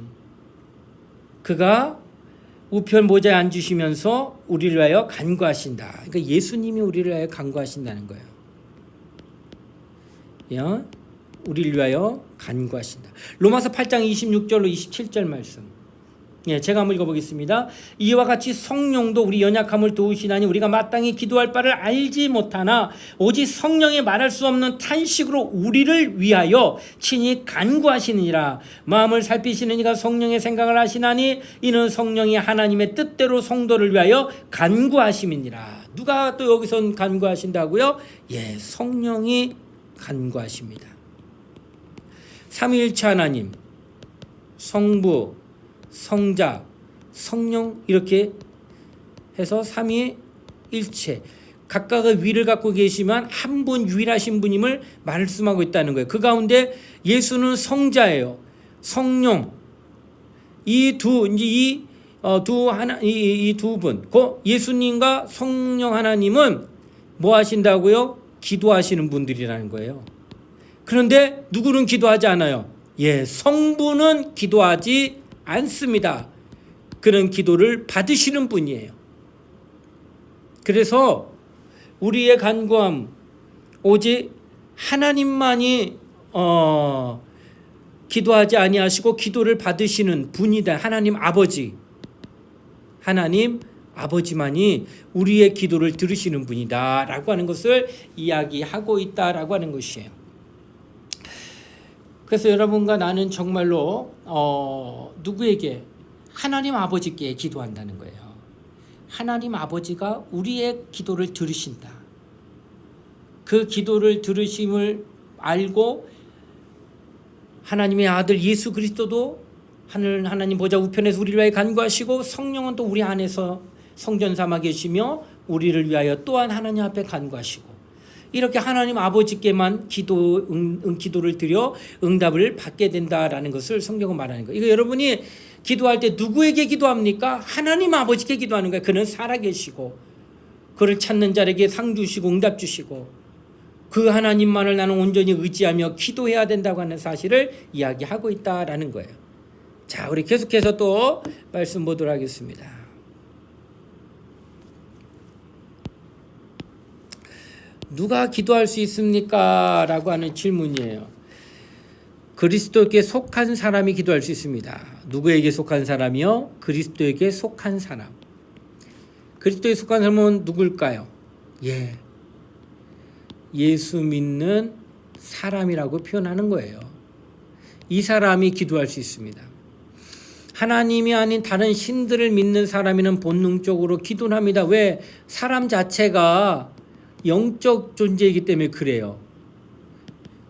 그가 우편 모자에 앉으시면서 우리를 위하여 간구하신다. 그러니까 예수님이 우리를 위하여 간구하신다는 거예요. 우리를 위하여 간구하신다. 로마서 8장 26절로 27절 말씀. 제가 한번 읽어보겠습니다. 이와 같이 성령도 우리 연약함을 도우시나니 우리가 마땅히 기도할 바를 알지 못하나 오직 성령이 말할 수 없는 탄식으로 우리를 위하여 친히 간구하시느니라. 마음을 살피시는 이가 성령의 생각을 하시나니 이는 성령이 하나님의 뜻대로 성도를 위하여 간구하심이니라. 누가 또 여기선 간구하신다고요? 성령이 간구하십니다. 삼위일체 하나님, 성부, 성자, 성령 이렇게 해서 삼위일체 각각의 위를 갖고 계시면 한 분 유일하신 분임을 말씀하고 있다는 거예요. 그 가운데 예수는 성자예요. 성령 이 두 분, 예수님과 성령 하나님은 뭐 하신다고요? 기도하시는 분들이라는 거예요. 그런데 누구는 기도하지 않아요? 성부는 기도하지 않습니다. 그런 기도를 받으시는 분이에요. 그래서 우리의 간구함 오직 하나님만이 기도하지 아니하시고 기도를 받으시는 분이다. 하나님 아버지. 하나님 아버지만이 우리의 기도를 들으시는 분이다 라고 하는 것을 이야기하고 있다라고 하는 것이에요. 그래서 여러분과 나는 정말로 누구에게? 하나님 아버지께 기도한다는 거예요. 하나님 아버지가 우리의 기도를 들으신다. 그 기도를 들으심을 알고 하나님의 아들 예수 그리스도도 하나님 보좌 우편에서 우리를 위하여 간구하시고 성령은 또 우리 안에서 성전 삼아 계시며 우리를 위하여 또한 하나님 앞에 간구하시고 이렇게 하나님 아버지께만 기도를 드려 응답을 받게 된다라는 것을 성경은 말하는 거예요. 이거 여러분이 기도할 때 누구에게 기도합니까? 하나님 아버지께 기도하는 거예요. 그는 살아계시고 그를 찾는 자에게 상 주시고 응답 주시고 그 하나님만을 나는 온전히 의지하며 기도해야 된다고 하는 사실을 이야기하고 있다라는 거예요. 자, 우리 계속해서 또 말씀 보도록 하겠습니다. 누가 기도할 수 있습니까? 라고 하는 질문이에요. 그리스도에게 속한 사람이 기도할 수 있습니다. 누구에게 속한 사람이요? 그리스도에게 속한 사람. 그리스도에 속한 사람은 누굴까요? 예수 믿는 사람이라고 표현하는 거예요. 이 사람이 기도할 수 있습니다. 하나님이 아닌 다른 신들을 믿는 사람이는 본능적으로 기도를 합니다. 왜? 사람 자체가 영적 존재이기 때문에 그래요.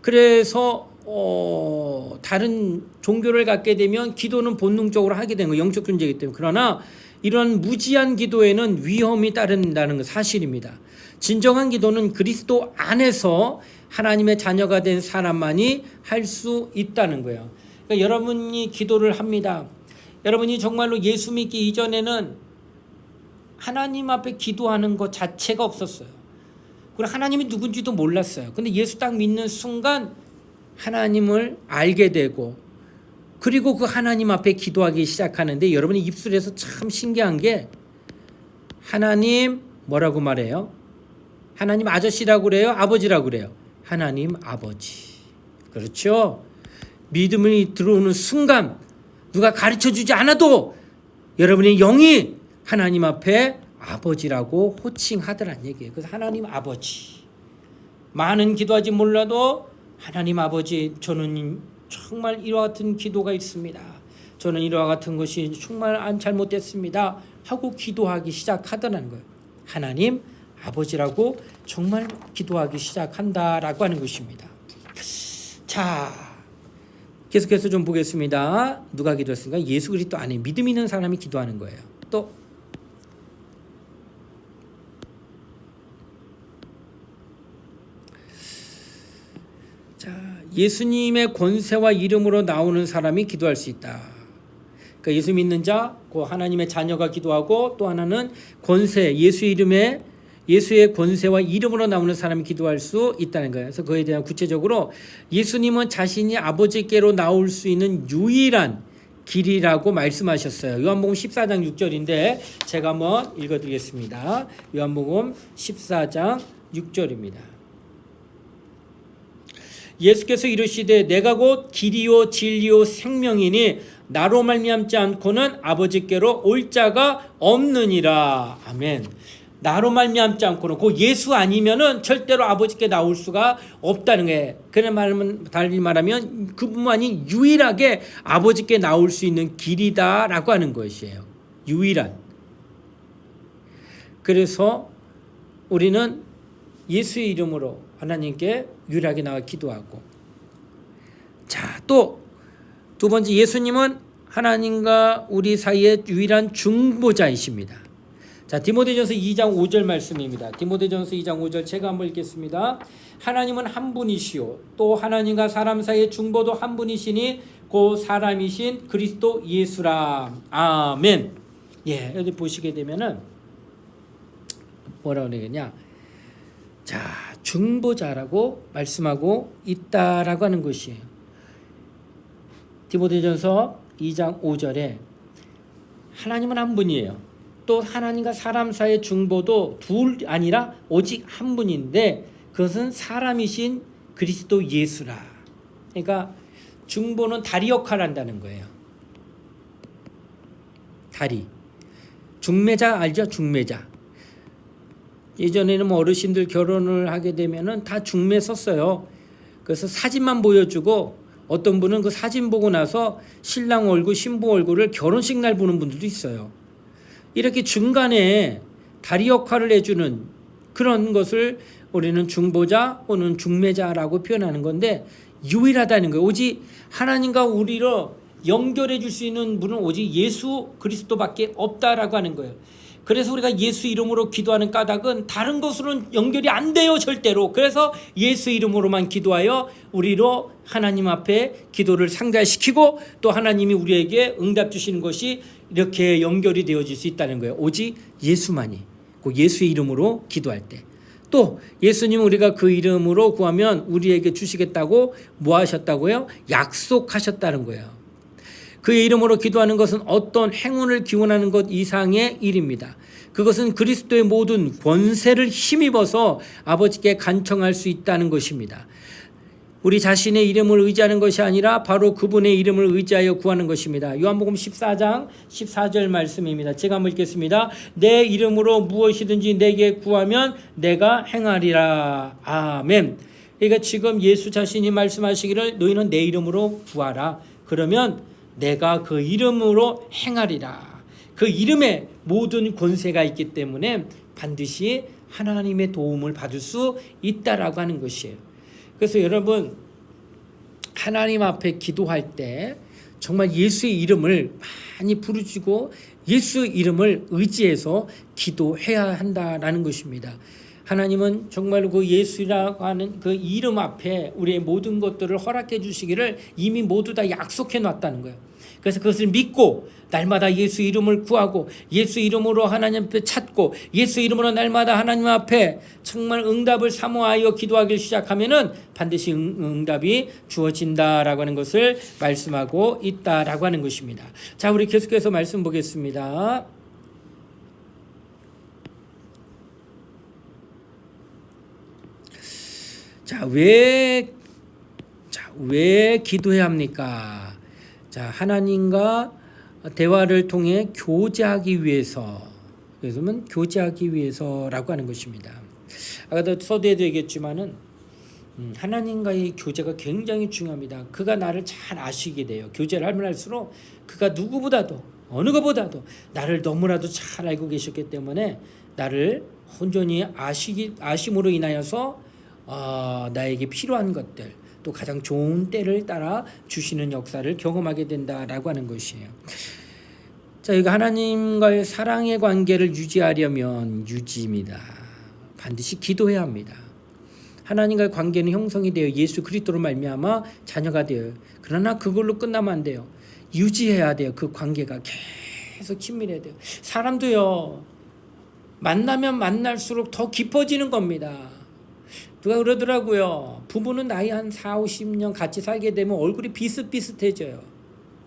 그래서 다른 종교를 갖게 되면 기도는 본능적으로 하게 되는 거예요. 영적 존재이기 때문에. 그러나 이런 무지한 기도에는 위험이 따른다는 건 사실입니다. 진정한 기도는 그리스도 안에서 하나님의 자녀가 된 사람만이 할 수 있다는 거예요. 그러니까 여러분이 기도를 합니다. 여러분이 정말로 예수 믿기 이전에는 하나님 앞에 기도하는 것 자체가 없었어요. 그리고 하나님이 누군지도 몰랐어요. 근데 예수 딱 믿는 순간 하나님을 알게 되고 그리고 그 하나님 앞에 기도하기 시작하는데 여러분이 입술에서 참 신기한 게 하나님 뭐라고 말해요? 하나님 아저씨라고 그래요? 아버지라고 그래요? 하나님 아버지. 그렇죠? 믿음이 들어오는 순간 누가 가르쳐주지 않아도 여러분의 영이 하나님 앞에 아버지라고 호칭하더란 얘기예요. 그래서 하나님 아버지. 많은 기도하지 몰라도 하나님 아버지, 저는 정말 이와 같은 기도가 있습니다. 저는 이와 같은 것이 정말 잘못됐습니다. 하고 기도하기 시작하더라는 거예요. 하나님 아버지라고 정말 기도하기 시작한다라고 하는 것입니다. 자, 계속해서 좀 보겠습니다. 누가 기도했습니까? 예수 그리스도 안에 믿음 있는 사람이 기도하는 거예요. 또 예수님의 권세와 이름으로 나오는 사람이 기도할 수 있다. 그러니까 예수 믿는 자, 그 하나님의 자녀가 기도하고 또 하나는 권세, 예수의 권세와 이름으로 나오는 사람이 기도할 수 있다는 거예요. 그래서 그에 대한 구체적으로 예수님은 자신이 아버지께로 나올 수 있는 유일한 길이라고 말씀하셨어요. 요한복음 14장 6절인데 제가 한번 읽어드리겠습니다. 요한복음 14장 6절입니다. 예수께서 이르시되 내가 곧 길이요 진리요 생명이니 나로 말미암지 않고는 아버지께로 올 자가 없느니라. 아멘. 나로 말미암지 않고는 그 예수 아니면은 절대로 아버지께 나올 수가 없다는 거예요. 그런 달리 말하면 그분만이 유일하게 아버지께 나올 수 있는 길이다라고 하는 것이에요. 유일한. 그래서 우리는 예수의 이름으로 하나님께 유일하게 나와 기도하고, 자, 또 두 번째, 예수님은 하나님과 우리 사이의 유일한 중보자이십니다. 자, 디모데전서 2장 5절 말씀입니다. 디모데전서 2장 5절 제가 한번 읽겠습니다. 하나님은 한 분이시요 또 하나님과 사람 사이의 중보도 한 분이시니 그 사람이신 그리스도 예수라. 아멘. 예, 여기 보시게 되면은 뭐라고 그러겠냐? 자, 중보자라고 말씀하고 있다라고 하는 것이에요. 디모데전서 2장 5절에 하나님은 한 분이에요. 또 하나님과 사람 사이의 중보도 둘 아니라 오직 한 분인데 그것은 사람이신 그리스도 예수라. 그러니까 중보는 다리 역할을 한다는 거예요. 다리. 중매자 알죠? 중매자. 예전에는 뭐 어르신들 결혼을 하게 되면은 다 중매 썼어요. 그래서 사진만 보여주고 어떤 분은 그 사진 보고 나서 신랑 얼굴, 신부 얼굴을 결혼식 날 보는 분들도 있어요. 이렇게 중간에 다리 역할을 해주는 그런 것을 우리는 중보자 또는 중매자라고 표현하는 건데 유일하다는 거예요. 오직 하나님과 우리로 연결해 줄 수 있는 분은 오직 예수 그리스도밖에 없다라고 하는 거예요. 그래서 우리가 예수 이름으로 기도하는 까닭은 다른 것으로는 연결이 안 돼요, 절대로. 그래서 예수 이름으로만 기도하여 우리로 하나님 앞에 기도를 상달시키고 또 하나님이 우리에게 응답 주시는 것이 이렇게 연결이 되어질 수 있다는 거예요. 오직 예수만이. 그 예수의 이름으로 기도할 때. 또 예수님 우리가 그 이름으로 구하면 우리에게 주시겠다고 뭐 하셨다고요? 약속하셨다는 거예요. 그의 이름으로 기도하는 것은 어떤 행운을 기원하는 것 이상의 일입니다. 그것은 그리스도의 모든 권세를 힘입어서 아버지께 간청할 수 있다는 것입니다. 우리 자신의 이름을 의지하는 것이 아니라 바로 그분의 이름을 의지하여 구하는 것입니다. 요한복음 14장 14절 말씀입니다. 제가 한번 읽겠습니다. 내 이름으로 무엇이든지 내게 구하면 내가 행하리라. 아멘. 그러니까 지금 예수 자신이 말씀하시기를 너희는 내 이름으로 구하라. 그러면 내가 그 이름으로 행하리라. 그 이름에 모든 권세가 있기 때문에 반드시 하나님의 도움을 받을 수 있다라고 하는 것이에요. 그래서 여러분 하나님 앞에 기도할 때 정말 예수의 이름을 많이 부르짖고 예수 이름을 의지해서 기도해야 한다라는 것입니다. 하나님은 정말 그 예수라고 하는 그 이름 앞에 우리의 모든 것들을 허락해 주시기를 이미 모두 다 약속해 놨다는 거예요. 그래서 그것을 믿고 날마다 예수 이름을 구하고 예수 이름으로 하나님 앞에 찾고 예수 이름으로 날마다 하나님 앞에 정말 응답을 사모하여 기도하기 시작하면은 반드시 응답이 주어진다라고 하는 것을 말씀하고 있다라고 하는 것입니다. 자, 우리 계속해서 말씀 보겠습니다. 왜 기도해야 합니까? 자, 하나님과 대화를 통해 교제하기 위해서. 그래서는 교제하기 위해서라고 하는 것입니다. 아까도 서두에도 얘기했지만은 하나님과의 교제가 굉장히 중요합니다. 그가 나를 잘 아시게 돼요. 교제를 하면 할수록 그가 누구보다도 어느 것보다도 나를 너무나도 잘 알고 계셨기 때문에 나를 온전히 아심으로 인하여서 나에게 필요한 것들 또 가장 좋은 때를 따라 주시는 역사를 경험하게 된다라고 하는 것이에요. 자, 이거 하나님과의 사랑의 관계를 유지하려면 유지입니다. 반드시 기도해야 합니다. 하나님과의 관계는 형성이 되어 예수 그리스도로 말미암아 자녀가 되어요. 그러나 그걸로 끝나면 안 돼요. 유지해야 돼요. 그 관계가 계속 친밀해야 돼요. 사람도요, 만나면 만날수록 더 깊어지는 겁니다. 누가 그러더라고요. 부부는 나이 한 4, 50년 같이 살게 되면 얼굴이 비슷비슷해져요.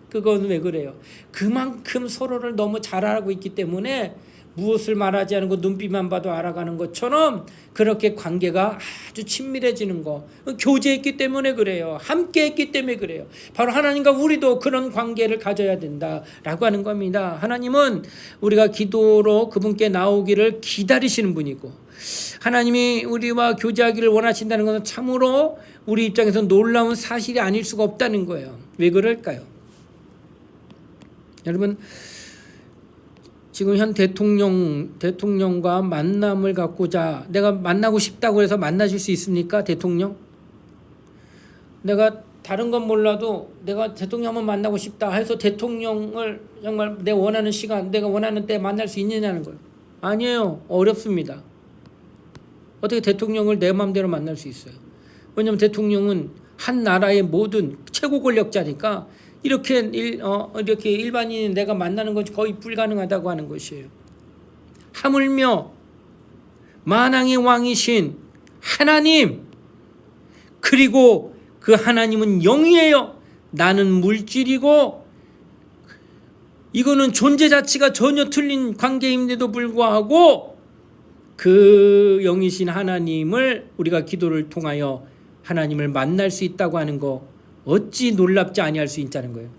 그건 왜 그래요? 그만큼 서로를 너무 잘 알고 있기 때문에 무엇을 말하지 않고 눈빛만 봐도 알아가는 것처럼 그렇게 관계가 아주 친밀해지는 거. 교제했기 때문에 그래요. 함께했기 때문에 그래요. 바로 하나님과 우리도 그런 관계를 가져야 된다라고 하는 겁니다. 하나님은 우리가 기도로 그분께 나오기를 기다리시는 분이고 하나님이 우리와 교제하기를 원하신다는 것은 참으로 우리 입장에서 놀라운 사실이 아닐 수가 없다는 거예요. 왜 그럴까요? 여러분, 지금 현 대통령과 만남을 갖고자 내가 만나고 싶다고 해서 만나실 수 있습니까? 대통령? 내가 다른 건 몰라도 내가 대통령 한번 만나고 싶다 해서 대통령을 정말 내 원하는 시간, 내가 원하는 때 만날 수 있느냐는 거예요. 아니에요. 어렵습니다. 어떻게 대통령을 내 마음대로 만날 수 있어요? 왜냐하면 대통령은 한 나라의 모든 최고 권력자니까 이렇게 일반인이 내가 만나는 것이 거의 불가능하다고 하는 것이에요. 하물며 만왕의 왕이신 하나님, 그리고 그 하나님은 영이에요. 나는 물질이고, 이거는 존재 자체가 전혀 틀린 관계임에도 불구하고 그 영이신 하나님을 우리가 기도를 통하여 하나님을 만날 수 있다고 하는 거 어찌 놀랍지 아니할 수 있다는 거예요.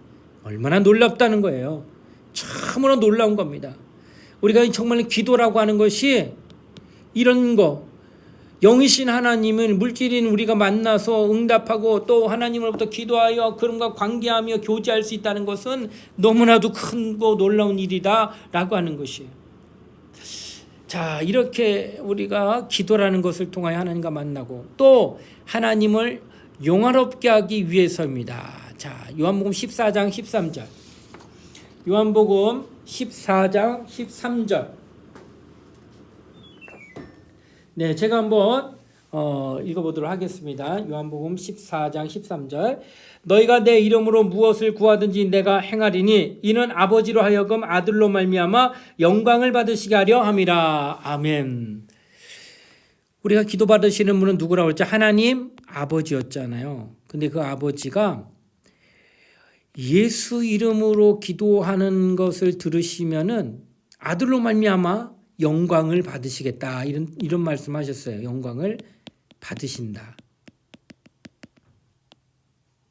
얼마나 놀랍다는 거예요. 참으로 놀라운 겁니다. 우리가 정말 기도라고 하는 것이 이런 거, 영이신 하나님을 물질인 우리가 만나서 응답하고 또 하나님으로부터 기도하여 그분과 관계하며 교제할 수 있다는 것은 너무나도 크고 놀라운 일이다 라고 하는 것이에요. 자, 이렇게 우리가 기도라는 것을 통하여 하나님과 만나고 또 하나님을 영화롭게 하기 위해서입니다. 자, 요한복음 14장 13절. 요한복음 14장 13절. 네, 제가 한번 읽어보도록 하겠습니다. 요한복음 14장 13절. 너희가 내 이름으로 무엇을 구하든지 내가 행하리니 이는 아버지로 하여금 아들로 말미암아 영광을 받으시게 하려 함이라. 아멘. 우리가 기도 받으시는 분은 누구라고 했죠? 하나님 아버지였잖아요. 근데 그 아버지가 예수 이름으로 기도하는 것을 들으시면은 아들로 말미암아 영광을 받으시겠다. 이런 말씀하셨어요. 영광을 받으신다.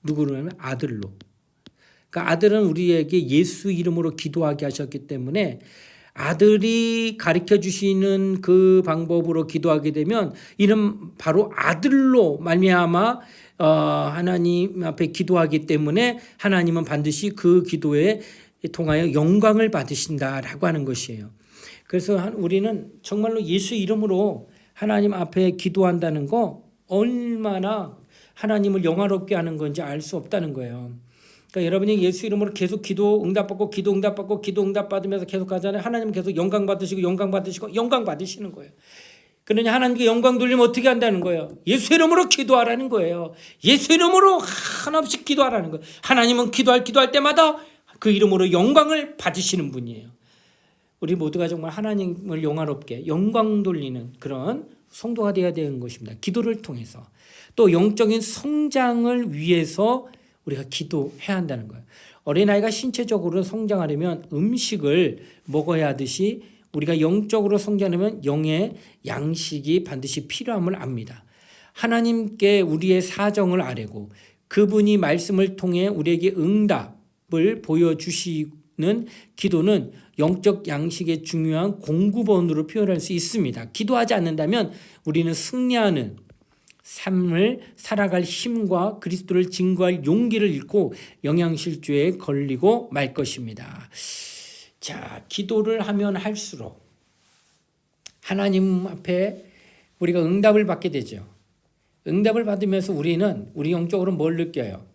누구로냐면 아들로. 그러니까 아들은 우리에게 예수 이름으로 기도하게 하셨기 때문에 아들이 가르쳐 주시는 그 방법으로 기도하게 되면 이는 바로 아들로 말미암아 하나님 앞에 기도하기 때문에 하나님은 반드시 그 기도에 통하여 영광을 받으신다라고 하는 것이에요. 그래서 우리는 정말로 예수 이름으로 하나님 앞에 기도한다는 거 얼마나 하나님을 영화롭게 하는 건지 알 수 없다는 거예요. 그러니까 여러분이 예수 이름으로 계속 기도 응답받고 기도 응답받고 기도 응답받으면서 계속 가잖아요. 하나님은 계속 영광 받으시고 영광 받으시고 영광 받으시는 거예요. 그러니 하나님께 영광 돌리면 어떻게 한다는 거예요? 예수 이름으로 기도하라는 거예요. 예수 이름으로 하나없이 기도하라는 거예요. 하나님은 기도할 때마다 그 이름으로 영광을 받으시는 분이에요. 우리 모두가 정말 하나님을 영화롭게 영광 돌리는 그런 성도가 되어야 되는 것입니다. 기도를 통해서. 또 영적인 성장을 위해서 우리가 기도해야 한다는 거예요. 어린아이가 신체적으로 성장하려면 음식을 먹어야 하듯이 우리가 영적으로 성장하려면 영의 양식이 반드시 필요함을 압니다. 하나님께 우리의 사정을 아뢰고 그분이 말씀을 통해 우리에게 응답을 보여주시는 기도는 영적 양식의 중요한 공급원으로 표현할 수 있습니다. 기도하지 않는다면 우리는 승리하는 삶을 살아갈 힘과 그리스도를 증거할 용기를 잃고 영양실조에 걸리고 말 것입니다. 자, 기도를 하면 할수록 하나님 앞에 우리가 응답을 받게 되죠. 응답을 받으면서 우리는 우리 영적으로 뭘 느껴요?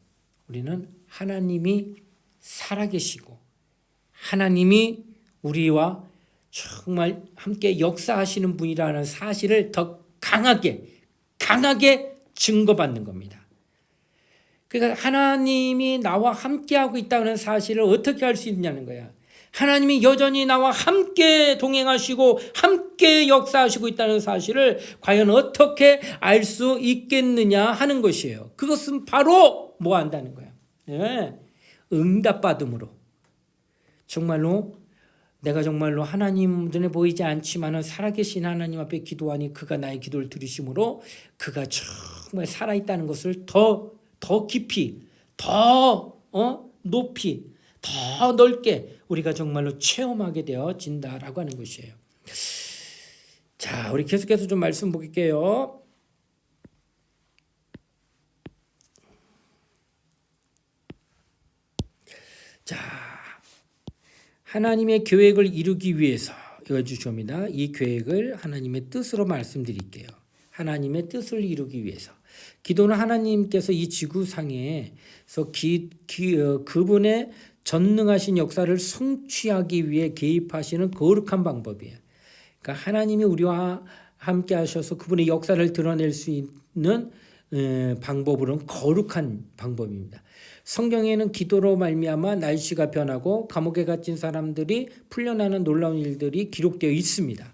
우리는 하나님이 살아계시고 하나님이 우리와 정말 함께 역사하시는 분이라는 사실을 더 강하게 증거받는 겁니다. 그러니까 하나님이 나와 함께하고 있다는 사실을 어떻게 알 수 있냐는 거야. 하나님이 여전히 나와 함께 동행하시고 함께 역사하시고 있다는 사실을 과연 어떻게 알 수 있겠느냐 하는 것이에요. 그것은 바로 뭐 한다는 거야. 네. 응답받음으로. 정말로 내가 정말로 하나님 눈에 보이지 않지만 살아계신 하나님 앞에 기도하니 그가 나의 기도를 들으심으로 그가 정말 살아있다는 것을 더 깊이 더 높이 더 넓게 우리가 정말로 체험하게 되어진다라고 하는 것이에요. 자, 우리 계속해서 좀 말씀 볼게요. 자, 하나님의 계획을 이루기 위해서 읽어주십니다. 이 계획을 하나님의 뜻으로 말씀드릴게요. 하나님의 뜻을 이루기 위해서. 기도는 하나님께서 이 지구상에서 그분의 전능하신 역사를 성취하기 위해 개입하시는 거룩한 방법이에요. 그러니까 하나님이 우리와 함께 하셔서 그분의 역사를 드러낼 수 있는 방법으로는 거룩한 방법입니다. 성경에는 기도로 말미암아 날씨가 변하고 감옥에 갇힌 사람들이 풀려나는 놀라운 일들이 기록되어 있습니다.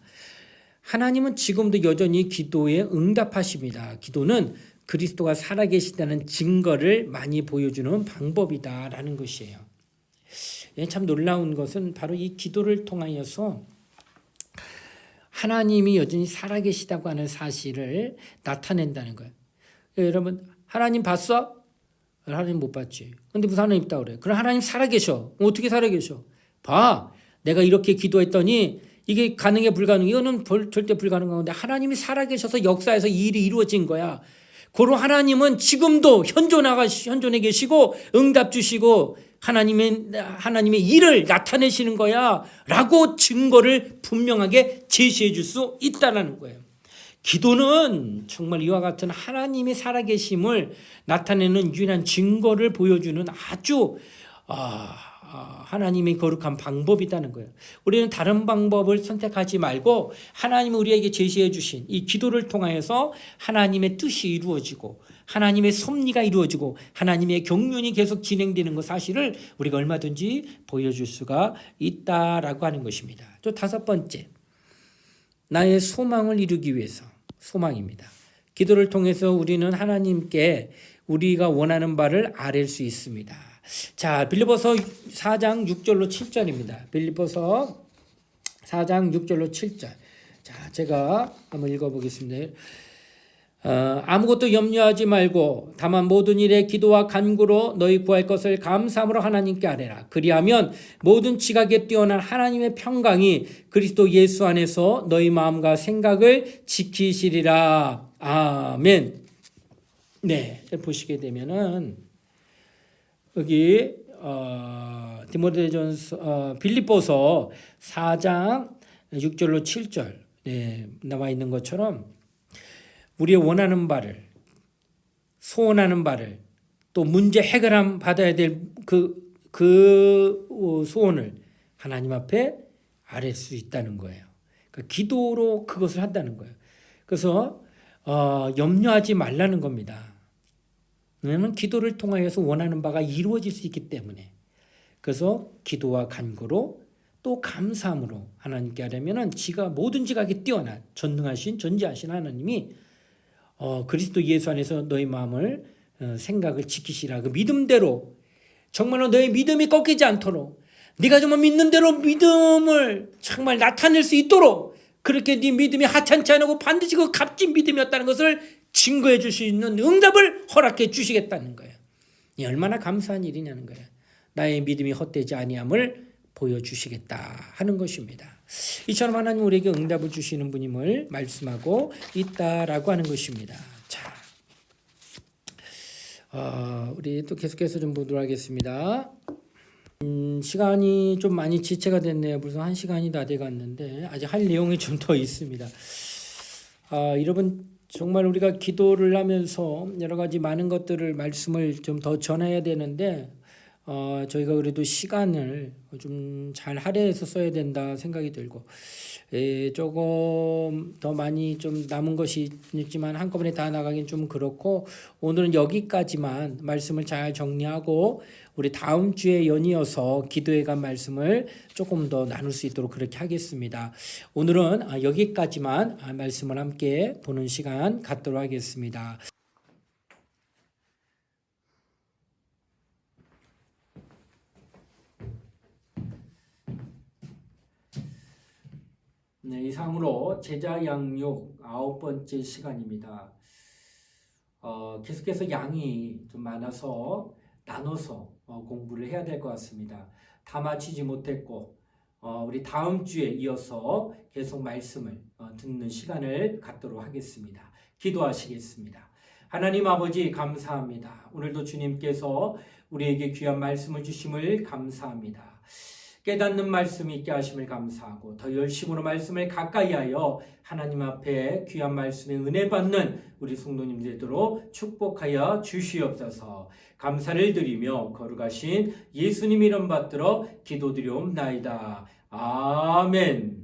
하나님은 지금도 여전히 기도에 응답하십니다. 기도는 그리스도가 살아계시다는 증거를 많이 보여주는 방법이다라는 것이에요. 참 놀라운 것은 바로 이 기도를 통하여서 하나님이 여전히 살아계시다고 하는 사실을 나타낸다는 거예요. 여러분, 하나님 봤어? 하나님 못 봤지. 근데 무슨 하나님 있다고 그래? 그럼 하나님 살아계셔. 어떻게 살아계셔? 봐. 내가 이렇게 기도했더니 이게 가능해 불가능? 이거는 절대 불가능한 건데 하나님이 살아계셔서 역사에서 이 일이 이루어진 거야. 고로 하나님은 지금도 현존해 계시고 응답 주시고 하나님의 일을 나타내시는 거야 라고 증거를 분명하게 제시해 줄 수 있다는 거예요. 기도는 정말 이와 같은 하나님이 살아계심을 나타내는 유일한 증거를 보여주는 아주 하나님의 거룩한 방법이라는 거예요. 우리는 다른 방법을 선택하지 말고 하나님이 우리에게 제시해 주신 이 기도를 통하여서 하나님의 뜻이 이루어지고 하나님의 섭리가 이루어지고 하나님의 경륜이 계속 진행되는 것 사실을 우리가 얼마든지 보여줄 수가 있다라고 하는 것입니다. 또 다섯 번째, 나의 소망을 이루기 위해서 소망입니다. 기도를 통해서 우리는 하나님께 우리가 원하는 바를 아뢰 수 있습니다. 자, 빌립보서 4장 6절로 7절입니다. 빌립보서 4장 6절로 7절. 자, 제가 한번 읽어보겠습니다. 아무것도 염려하지 말고 다만 모든 일에 기도와 간구로 너희 구할 것을 감사함으로 하나님께 아뢰라. 그리하면 모든 지각에 뛰어난 하나님의 평강이 그리스도 예수 안에서 너희 마음과 생각을 지키시리라. 아멘. 네, 보시게 되면은 여기 디모데전서 빌립보서 4장 6절로 7절 나와 있는 것처럼 우리의 원하는 바를 소원하는 바를 또 문제 해결함 받아야 될 그 소원을 하나님 앞에 아뢰 수 있다는 거예요. 그러니까 기도로 그것을 한다는 거예요. 그래서 염려하지 말라는 겁니다. 왜냐하면 기도를 통하여서 원하는 바가 이루어질 수 있기 때문에. 그래서 기도와 간구로 또 감사함으로 하나님께 하려면은 모든 지각에 뛰어난 전능하신 전지하신 하나님이 그리스도 예수 안에서 너희 마음을 생각을 지키시라. 그 믿음대로 정말로 너희 믿음이 꺾이지 않도록 네가 정말 믿는 대로 믿음을 정말 나타낼 수 있도록 그렇게 네 믿음이 하찮지 않고 반드시 그 값진 믿음이었다는 것을 증거해 줄 수 있는 응답을 허락해 주시겠다는 거예요. 이 얼마나 감사한 일이냐는 거예요. 나의 믿음이 헛되지 아니함을 보여주시겠다 하는 것입니다. 이처럼 하나님 우리에게 응답을 주시는 분임을 말씀하고 있다라고 하는 것입니다. 자, 우리 또 계속해서 좀 보도록 하겠습니다. 시간이 좀 많이 지체가 됐네요. 벌써 1시간이 다 돼갔는데 아직 할 내용이 좀 더 있습니다. 여러분 정말 우리가 기도를 하면서 여러 가지 많은 것들을 말씀을 좀 더 전해야 되는데 저희가 그래도 시간을 좀 잘 할애해서 써야 된다 생각이 들고 조금 더 많이 좀 남은 것이 있지만 한꺼번에 다 나가긴 좀 그렇고 오늘은 여기까지만 말씀을 잘 정리하고 우리 다음 주에 연이어서 기도에 관한 말씀을 조금 더 나눌 수 있도록 그렇게 하겠습니다. 오늘은 여기까지만 말씀을 함께 보는 시간 갖도록 하겠습니다. 네, 이상으로 제자 양육 9번째 시간입니다. 계속해서 양이 좀 많아서 나눠서 공부를 해야 될 것 같습니다. 다 마치지 못했고 우리 다음 주에 이어서 계속 말씀을 듣는 시간을 갖도록 하겠습니다. 기도하시겠습니다. 하나님 아버지 감사합니다. 오늘도 주님께서 우리에게 귀한 말씀을 주심을 감사합니다. 깨닫는 말씀이 있게 하심을 감사하고 더 열심으로 말씀을 가까이 하여 하나님 앞에 귀한 말씀에 은혜 받는 우리 성도님 되도록 축복하여 주시옵소서. 감사를 드리며 거룩하신 예수님 이름 받들어 기도드리옵나이다. 아멘.